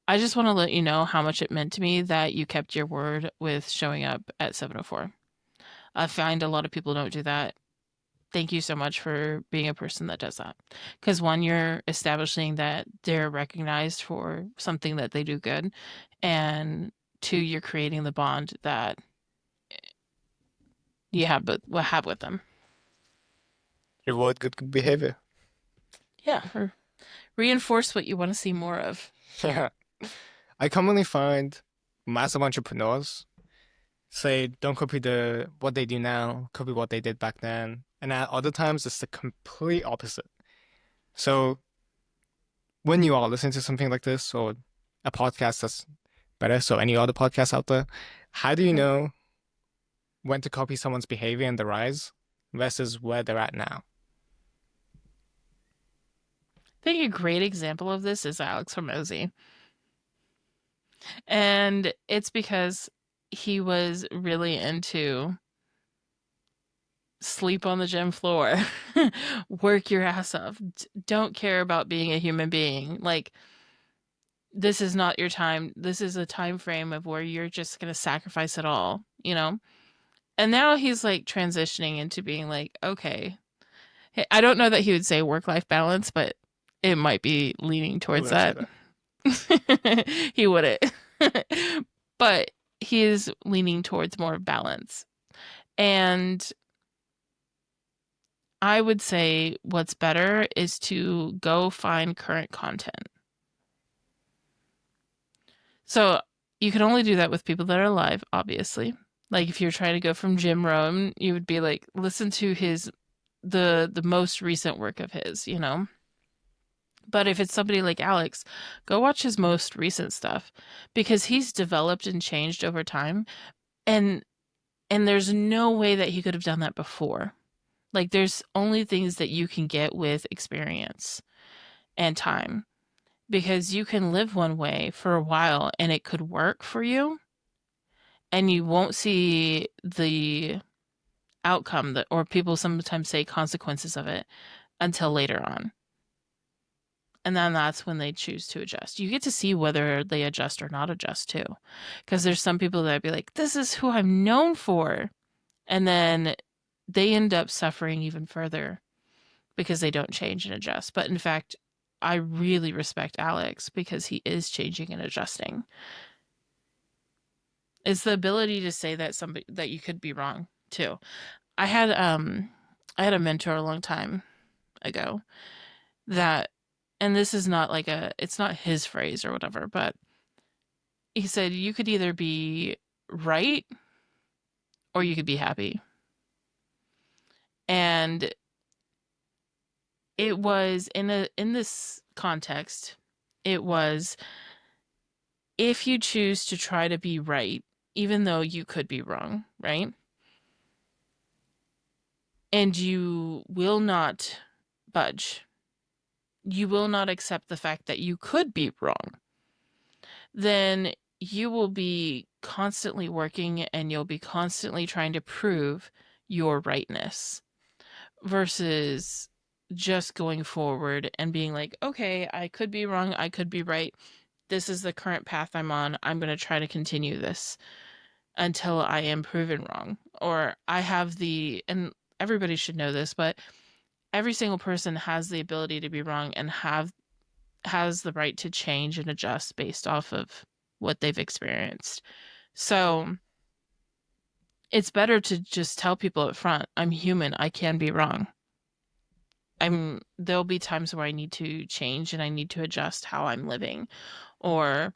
Speaker 2: I just want to let you know how much it meant to me that you kept your word with showing up at 7:04. I find a lot of people don't do that. Thank you so much for being a person that does that. Because one, you're establishing that they're recognized for something that they do good. And two, you're creating the bond that you have with them.
Speaker 1: Reward good behavior.
Speaker 2: Yeah. Or reinforce what you want to see more of.
Speaker 1: Yeah. I commonly find massive entrepreneurs say don't copy what they do now, copy what they did back then. And at other times it's the complete opposite. So when you are listening to something like this or a podcast that's better, so any other podcasts out there, how do you know when to copy someone's behavior and the rise versus where they're at now?
Speaker 2: I think a great example of this is Alex Hormozy. And it's because he was really into sleep on the gym floor, work your ass off, don't care about being a human being. Like, this is not your time. This is a time frame of where you're just going to sacrifice it all? And now he's like transitioning into being like, okay, hey, I don't know that he would say work life balance, but it might be leaning
Speaker 1: I
Speaker 2: towards
Speaker 1: wouldn't say
Speaker 2: that.
Speaker 1: that.
Speaker 2: He wouldn't. But he is leaning towards more balance. And I would say what's better is to go find current content. So you can only do that with people that are alive, obviously. Like if you're trying to go from Jim Rohn, you would be like, listen to the most recent work of his. But if it's somebody like Alex, go watch his most recent stuff because he's developed and changed over time. And and there's no way that he could have done that before. Like there's only things that you can get with experience and time because you can live one way for a while and it could work for you and you won't see the outcome that or people sometimes say consequences of it until later on. And then that's when they choose to adjust. You get to see whether they adjust or not adjust too. Because there's some people that be like, this is who I'm known for. And then they end up suffering even further because they don't change and adjust. But in fact, I really respect Alex because he is changing and adjusting. It's the ability to say that somebody that you could be wrong too. I had I had a mentor a long time ago that and this is not like it's not his phrase or whatever, but he said you could either be right or you could be happy. And it was in this context, it was if you choose to try to be right, even though you could be wrong, right? And you will not budge. You will not accept the fact that you could be wrong. Then you will be constantly working and you'll be constantly trying to prove your rightness versus just going forward and being like, okay, I could be wrong, I could be right. This is the current path I'm on. I'm going to try to continue this until I am proven wrong. Or I have and everybody should know this, but every single person has the ability to be wrong and has the right to change and adjust based off of what they've experienced. So it's better to just tell people up front, I'm human, I can be wrong. There'll be times where I need to change and I need to adjust how I'm living, or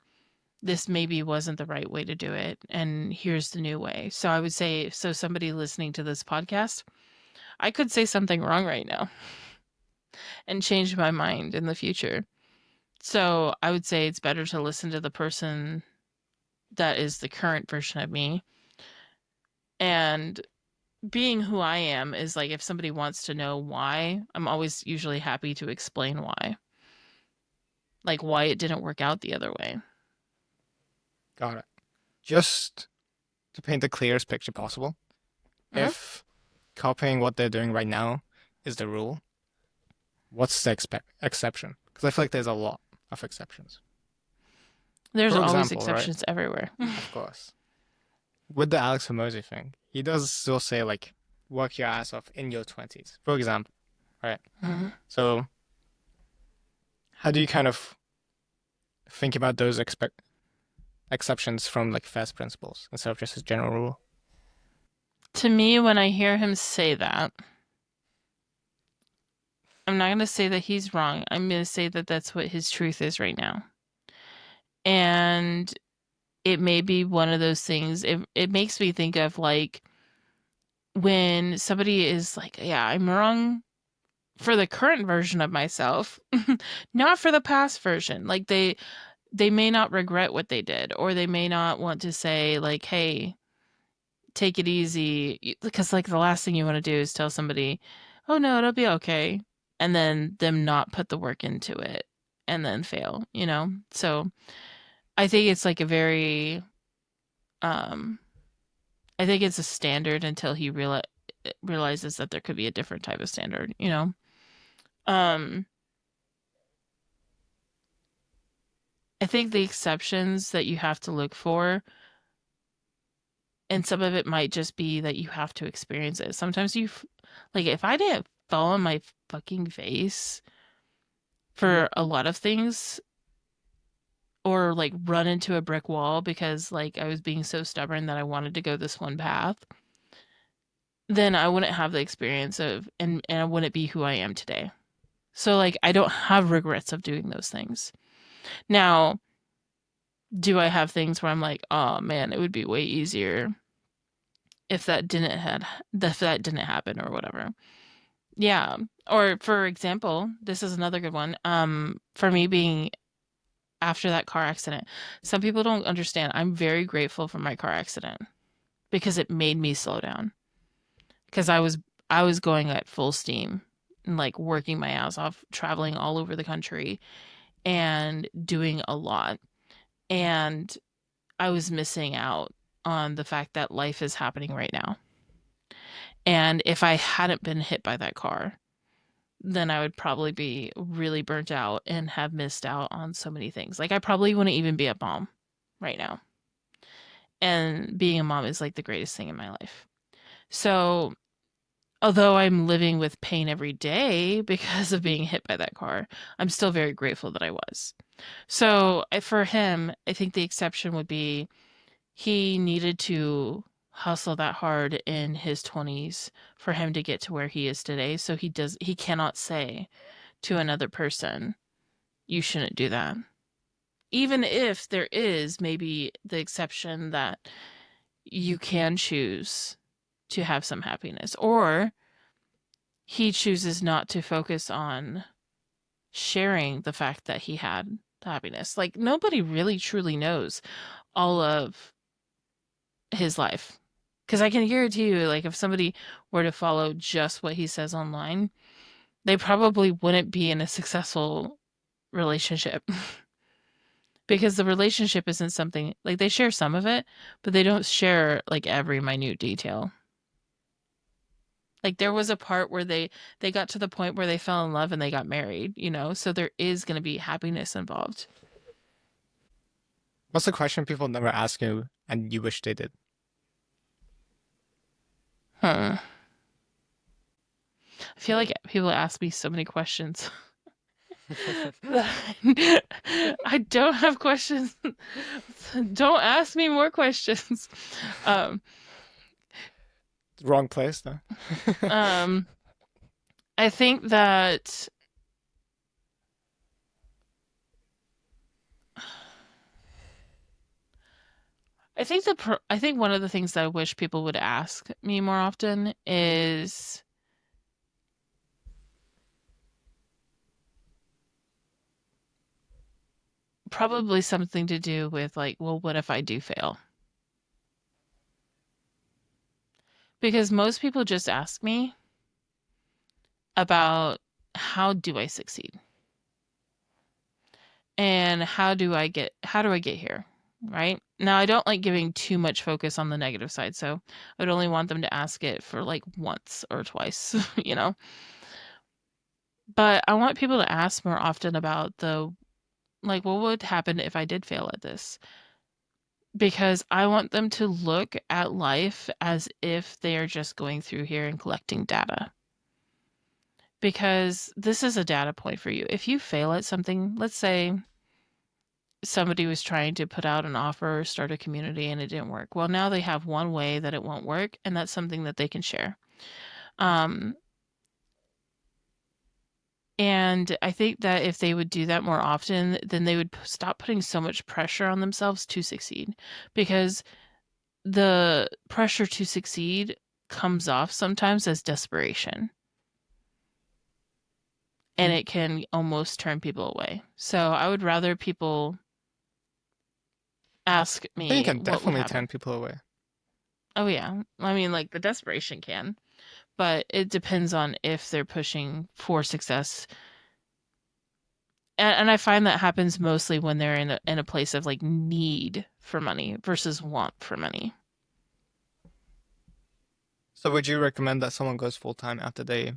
Speaker 2: this maybe wasn't the right way to do it, and here's the new way. So I would say, so somebody listening to this podcast, I could say something wrong right now and change my mind in the future. So I would say it's better to listen to the person that is the current version of me. And being who I am is like, if somebody wants to know why, I'm always usually happy to explain why. Like why it didn't work out the other way.
Speaker 1: Got it. Just to paint the clearest picture possible,
Speaker 2: Mhm.
Speaker 1: if copying what they're doing right now is the rule, what's the exception? Because I feel like there's a lot of exceptions.
Speaker 2: There's
Speaker 1: For
Speaker 2: always
Speaker 1: example, right?
Speaker 2: exceptions everywhere.
Speaker 1: Of course. With the Alex Hormozy thing, he does still say, like, work your ass off in your 20s, for example, right?
Speaker 2: Mhm.
Speaker 1: So, how do you kind of think about those exceptions from, like, first principles instead of just a general rule?
Speaker 2: To me, when I hear him say that, I'm not going to say that he's wrong. I'm going to say that that's what his truth is right now. And it may be one of those things. It makes me think of like when somebody is like, yeah, I'm wrong for the current version of myself, not for the past version. Like they may not regret what they did, or they may not want to say like, hey, take it easy, because like the last thing you want to do is tell somebody, oh no, it'll be okay, and then them not put the work into it and then fail, you know? So I think it's like a very um I think it's a standard until he realizes that there could be a different type of standard, you know? Um, I think the exceptions that you have to look for, and some of it might just be that you have to experience it. Sometimes like, if I didn't fall on my fucking face for a lot of things, or like run into a brick wall because like I was being so stubborn that I wanted to go this one path, then I wouldn't have the experience of, and I wouldn't be who I am today. So like I don't have regrets of doing those things. Now, do I have things where I'm like, oh man, it would be way easier if that didn't happen or whatever. Yeah. Or for example, this is another good one. For me being after that car accident, some people don't understand. I'm very grateful for my car accident because it made me slow down. Because I was going at full steam and like working my ass off, traveling all over the country and doing a lot. And I was missing out on the fact that life is happening right now. And if I hadn't been hit by that car, then I would probably be really burnt out and have missed out on so many things. Like I probably wouldn't even be a mom right now. And being a mom is like the greatest thing in my life. So, although I'm living with pain every day because of being hit by that car, I'm still very grateful that I was. So, for him, I think the exception would be he needed to hustle that hard in his 20s for him to get to where he is today. So he cannot say to another person, you shouldn't do that. Even if there is maybe the exception that you can choose to have some happiness, or he chooses not to focus on sharing the fact that he had the happiness. Like nobody really truly knows all of his life. Because I can guarantee you, like, if somebody were to follow just what he says online, they probably wouldn't be in a successful relationship. Because the relationship isn't something, like, they share some of it, but they don't share, like, every minute detail. Like there was a part where they got to the point where they fell in love and they got married, you know? So there is going to be happiness involved.
Speaker 1: What's the question people never ask you and you wish they did?
Speaker 2: Huh. I feel like people ask me so many questions. I don't have questions. Don't ask me more questions. Um,
Speaker 1: Wrong place, though.
Speaker 2: um, I think that I think one of the things that I wish people would ask me more often is probably something to do with like, well, what if I do fail? Because most people just ask me about how do I succeed and how do I get here, right? Now, I don't like giving too much focus on the negative side, so I'd only want them to ask it for like once or twice, you know? But I want people to ask more often about the like, what would happen if I did fail at this? Because I want them to look at life as if they are just going through here and collecting data. Because this is a data point for you. If you fail at something, let's say somebody was trying to put out an offer or start a community and it didn't work. Well, now they have one way that it won't work, and that's something that they can share. Um, and I think that if they would do that more often, then they would stop putting so much pressure on themselves to succeed, because the pressure to succeed comes off sometimes as desperation, and
Speaker 1: I
Speaker 2: it can almost turn people away. So I would rather people ask
Speaker 1: think it
Speaker 2: me
Speaker 1: can
Speaker 2: what would
Speaker 1: definitely
Speaker 2: happen.
Speaker 1: turn people away.
Speaker 2: Oh yeah. I mean, like the desperation can, but it depends on if they're pushing for success. And I find that happens mostly when they're in a place of like need for money versus want for money.
Speaker 1: So would you recommend that someone goes full time after they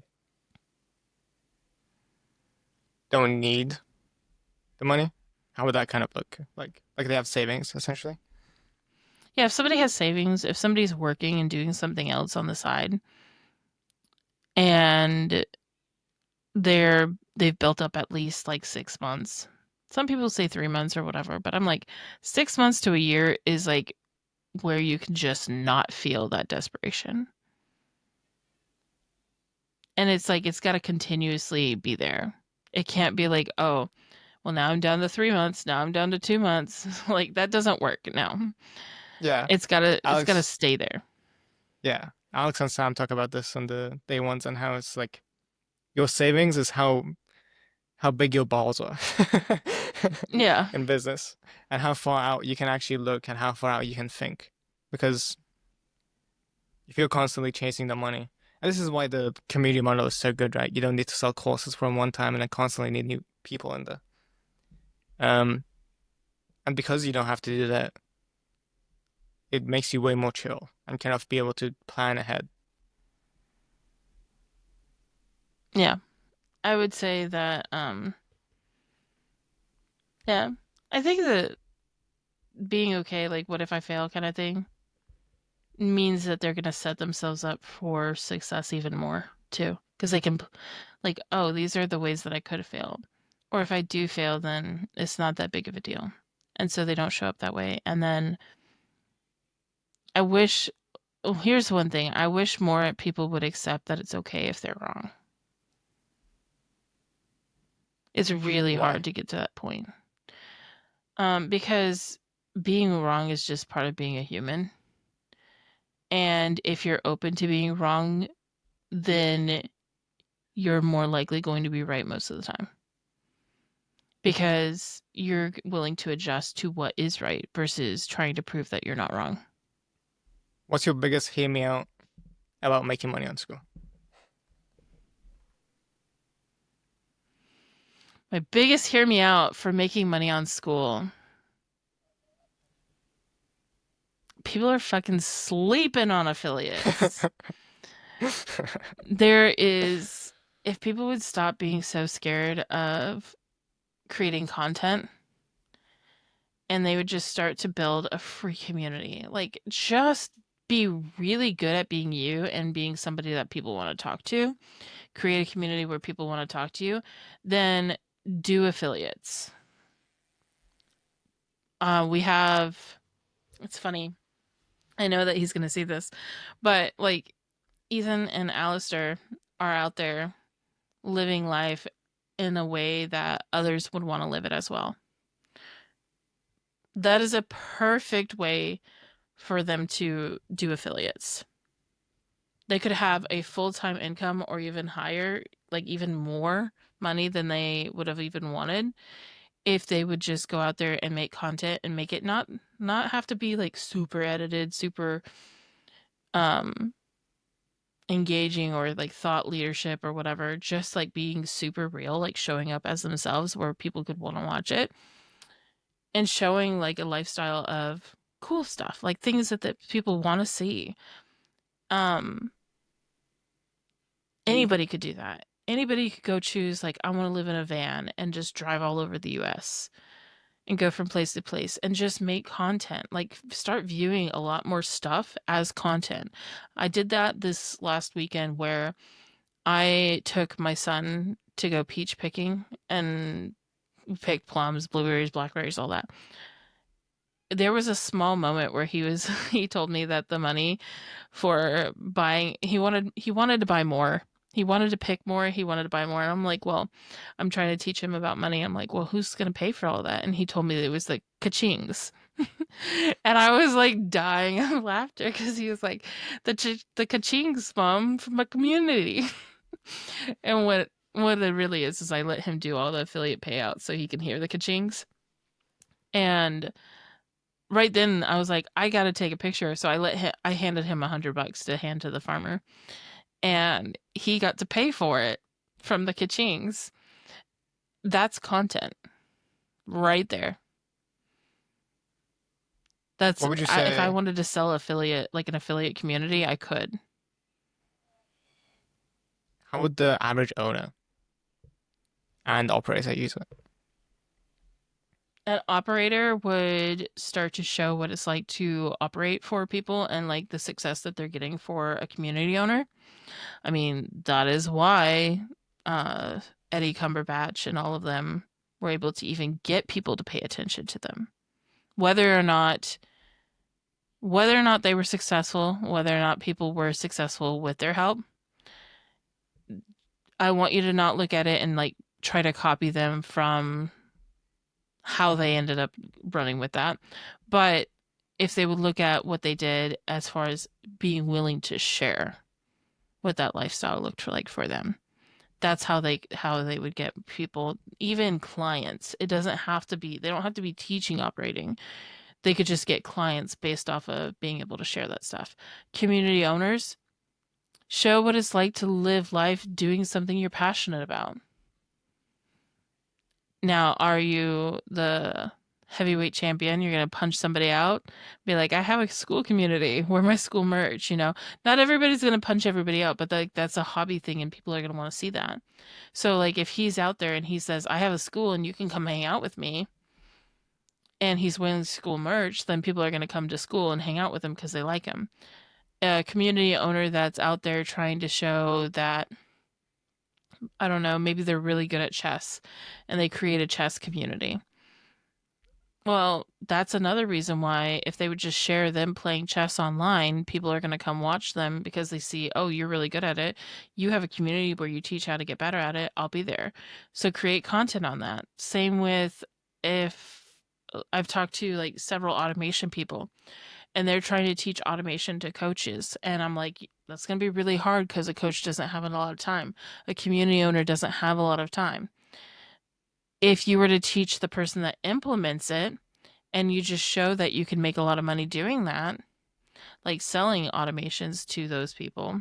Speaker 1: don't need the money? How would that kind of look? Like they have savings essentially?
Speaker 2: Yeah, if somebody has savings, if somebody's working and doing something else on the side and they've built up at least like 6 months. Some people say 3 months or whatever, but I'm like 6 months to a year is like where you can just not feel that desperation. And it's like it's got to continuously be there. It can't be like, oh, well, now I'm down to 3 months. Now I'm down to 2 months. Like that doesn't work now.
Speaker 1: Yeah.
Speaker 2: It's gotta
Speaker 1: Alex,
Speaker 2: stay there.
Speaker 1: yeah. Alex and Sam talk about this on the day ones and how it's like your savings is how big your balls are
Speaker 2: Yeah.
Speaker 1: in business and how far out you can actually look and how far out you can think. Because if you're constantly chasing the money, and this is why the community model is so good, right? You don't need to sell courses from one time and then constantly need new people in there. Um, and because you don't have to do that, it makes you way more chill and kind of be able to plan ahead.
Speaker 2: Yeah. I would say that yeah. I think that being okay, like what if I fail kind of thing, means that they're going to set themselves up for success even more too, because they can like, oh, these are the ways that I could have failed, or if I do fail, then it's not that big of a deal, and so they don't show up that way. And then I wish, oh, here's one thing, I wish more people would accept that it's okay if they're wrong. It's really
Speaker 1: Why?
Speaker 2: hard to get to that point, because being wrong is just part of being a human, and if you're open to being wrong, then you're more likely going to be right most of the time, because you're willing to adjust to what is right versus trying to prove that you're not wrong.
Speaker 1: What's your biggest hear me out about making money on Skool?
Speaker 2: My biggest hear me out for making money on Skool. People are fucking sleeping on affiliates. There is, if people would stop being so scared of creating content and they would just start to build a free community, like just be really good at being you and being somebody that people want to talk to, create a community where people want to talk to you, then do affiliates. We have, it's funny. I know that he's going to see this, but like Ethan and Alistair are out there living life in a way that others would want to live it as well. That is a perfect way for them to do affiliates. They could have a full-time income or even higher, like even more money than they would have even wanted if they would just go out there and make content and make it not have to be like super edited, super um engaging or like thought leadership or whatever, just like being super real, like showing up as themselves where people could want to watch it and showing like a lifestyle of cool stuff, like things that people want to see. Um, Anybody could do that. Anybody could go choose, like, I want to live in a van and just drive all over the US and go from place to place and just make content. Like, start viewing a lot more stuff as content. I did that this last weekend where I took my son to go peach picking and pick plums, blueberries, blackberries, all that. There was a small moment where he told me that the money for buying he wanted to buy more. He wanted to pick more, he wanted to buy more. And I'm like, well, I'm trying to teach him about money. I'm like, well, who's gonna pay for all that? And he told me that it was the ka-chings. And I was like dying of laughter because he was like, the ka-chings, mom, from a community. And what it really is I let him do all the affiliate payouts so he can hear the ka-chings. And right then I was like, I gotta take a picture. So I handed him $100 to hand to the farmer, and he got to pay for it from the ka-chings. That's content right there.
Speaker 1: What would you
Speaker 2: If I
Speaker 1: say?
Speaker 2: wanted to sell affiliate, like an affiliate community, I could.
Speaker 1: How would the average owner and operator use it?
Speaker 2: An operator would start to show what it's like to operate for people and like the success that they're getting for a community owner. I mean, that is why uh, Eddie Cumberbatch and all of them were able to even get people to pay attention to them. Whether or not they were successful, whether or not people were successful with their help, I want you to not look at it and like try to copy them from how they ended up running with that. But if they would look at what they did as far as being willing to share what that lifestyle looked like for them, that's how they would get people, even clients. It doesn't have to be, they don't have to be teaching operating. They could just get clients based off of being able to share that stuff. Community owners, show what it's like to live life doing something you're passionate about. Now, are you the heavyweight champion? You're going to punch somebody out? Be like, I have a Skool community. Wear my Skool merch, you know? Not everybody's going to punch everybody out, but like that's a hobby thing and people are going to want to see that. So like if he's out there and he says, I have a Skool and you can come hang out with me, and he's wearing Skool merch, then people are going to come to Skool and hang out with him because they like him. A community owner that's out there trying to show that, I don't know, maybe they're really good at chess and they create a chess community. Well, that's another reason why if they would just share them playing chess online, people are going to come watch them because they see, oh, you're really good at it. You have a community where you teach how to get better at it. I'll be there. So create content on that. Same with, if I've talked to like several automation people and they're trying to teach automation to coaches. And I'm like, that's going to be really hard because a coach doesn't have a lot of time. A community owner doesn't have a lot of time. If you were to teach the person that implements it and you just show that you can make a lot of money doing that, like selling automations to those people,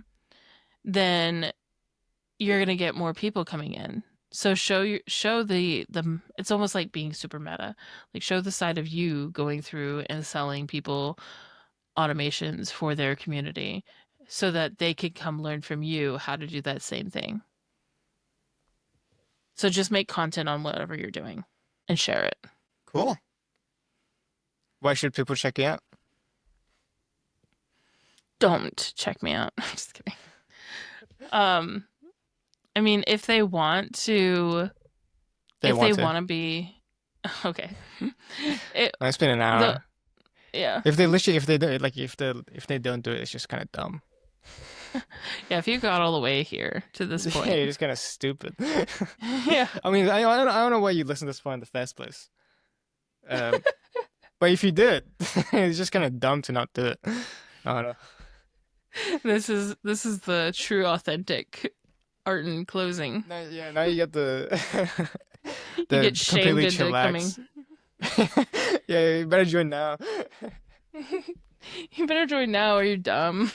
Speaker 2: then you're going to get more people coming in. So show the it's almost like being super meta. Like show the side of you going through and selling people automations for their community. so that they could come learn from you how to do that same thing. So just make content on whatever you're doing and share it.
Speaker 1: Cool. Why should people check you out?
Speaker 2: Don't check me out. I'm just kidding. Um, I mean, if they want to,
Speaker 1: They
Speaker 2: if they
Speaker 1: want to.
Speaker 2: want to be, okay. It,
Speaker 1: It's been an
Speaker 2: the
Speaker 1: hour.
Speaker 2: yeah,
Speaker 1: If they literally, if they do, like, if they don't do it, it's just kind of dumb.
Speaker 2: yeah. If you got all the way here to this
Speaker 1: Yeah,
Speaker 2: point,
Speaker 1: you're just kind of stupid.
Speaker 2: yeah.
Speaker 1: I mean, I don't know why you listen to this point in the first place. Um, but if you did, it's just kind of dumb to not do it. I don't know.
Speaker 2: This is the true, authentic art and closing.
Speaker 1: Now, yeah, now you get the
Speaker 2: You
Speaker 1: the
Speaker 2: get shamed
Speaker 1: completely
Speaker 2: into coming.
Speaker 1: chillax. Yeah, you better join now.
Speaker 2: You better join now, or you're dumb.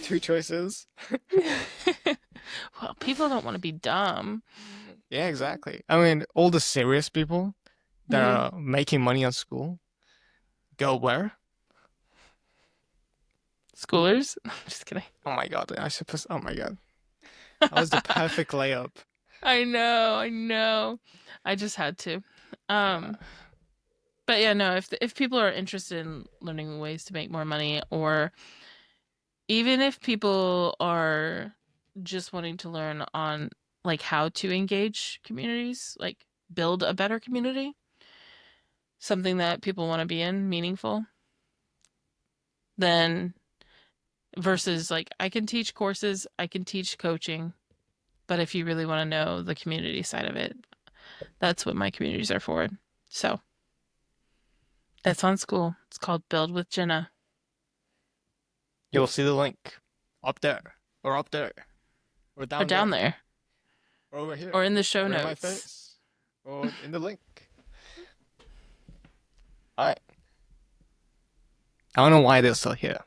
Speaker 1: Two choices.
Speaker 2: Well, people don't want to be dumb.
Speaker 1: Yeah, exactly. I mean, all the serious people that
Speaker 2: Hmm.
Speaker 1: are making money on Skool go where?
Speaker 2: Schoolers. Just kidding.
Speaker 1: Oh my God, I suppose. Oh my God, that was the perfect layup.
Speaker 2: I know, I know. I just had to.
Speaker 1: Uh,
Speaker 2: Um, but yeah, no, if people are interested in learning ways to make more money, or even if people are just wanting to learn on like how to engage communities, like build a better community, something that people want to be in, meaningful, then versus like I can teach courses, I can teach coaching, but if you really want to know the community side of it, that's what my communities are for. So that's on Skool. It's called Build with Jenna.
Speaker 1: you'll see the link up there, or up there, or
Speaker 2: Or
Speaker 1: down
Speaker 2: down
Speaker 1: there,
Speaker 2: there.
Speaker 1: or over here,
Speaker 2: Or in the show
Speaker 1: or in my
Speaker 2: notes.
Speaker 1: face, or in the link. All right. I don't know why they're still here.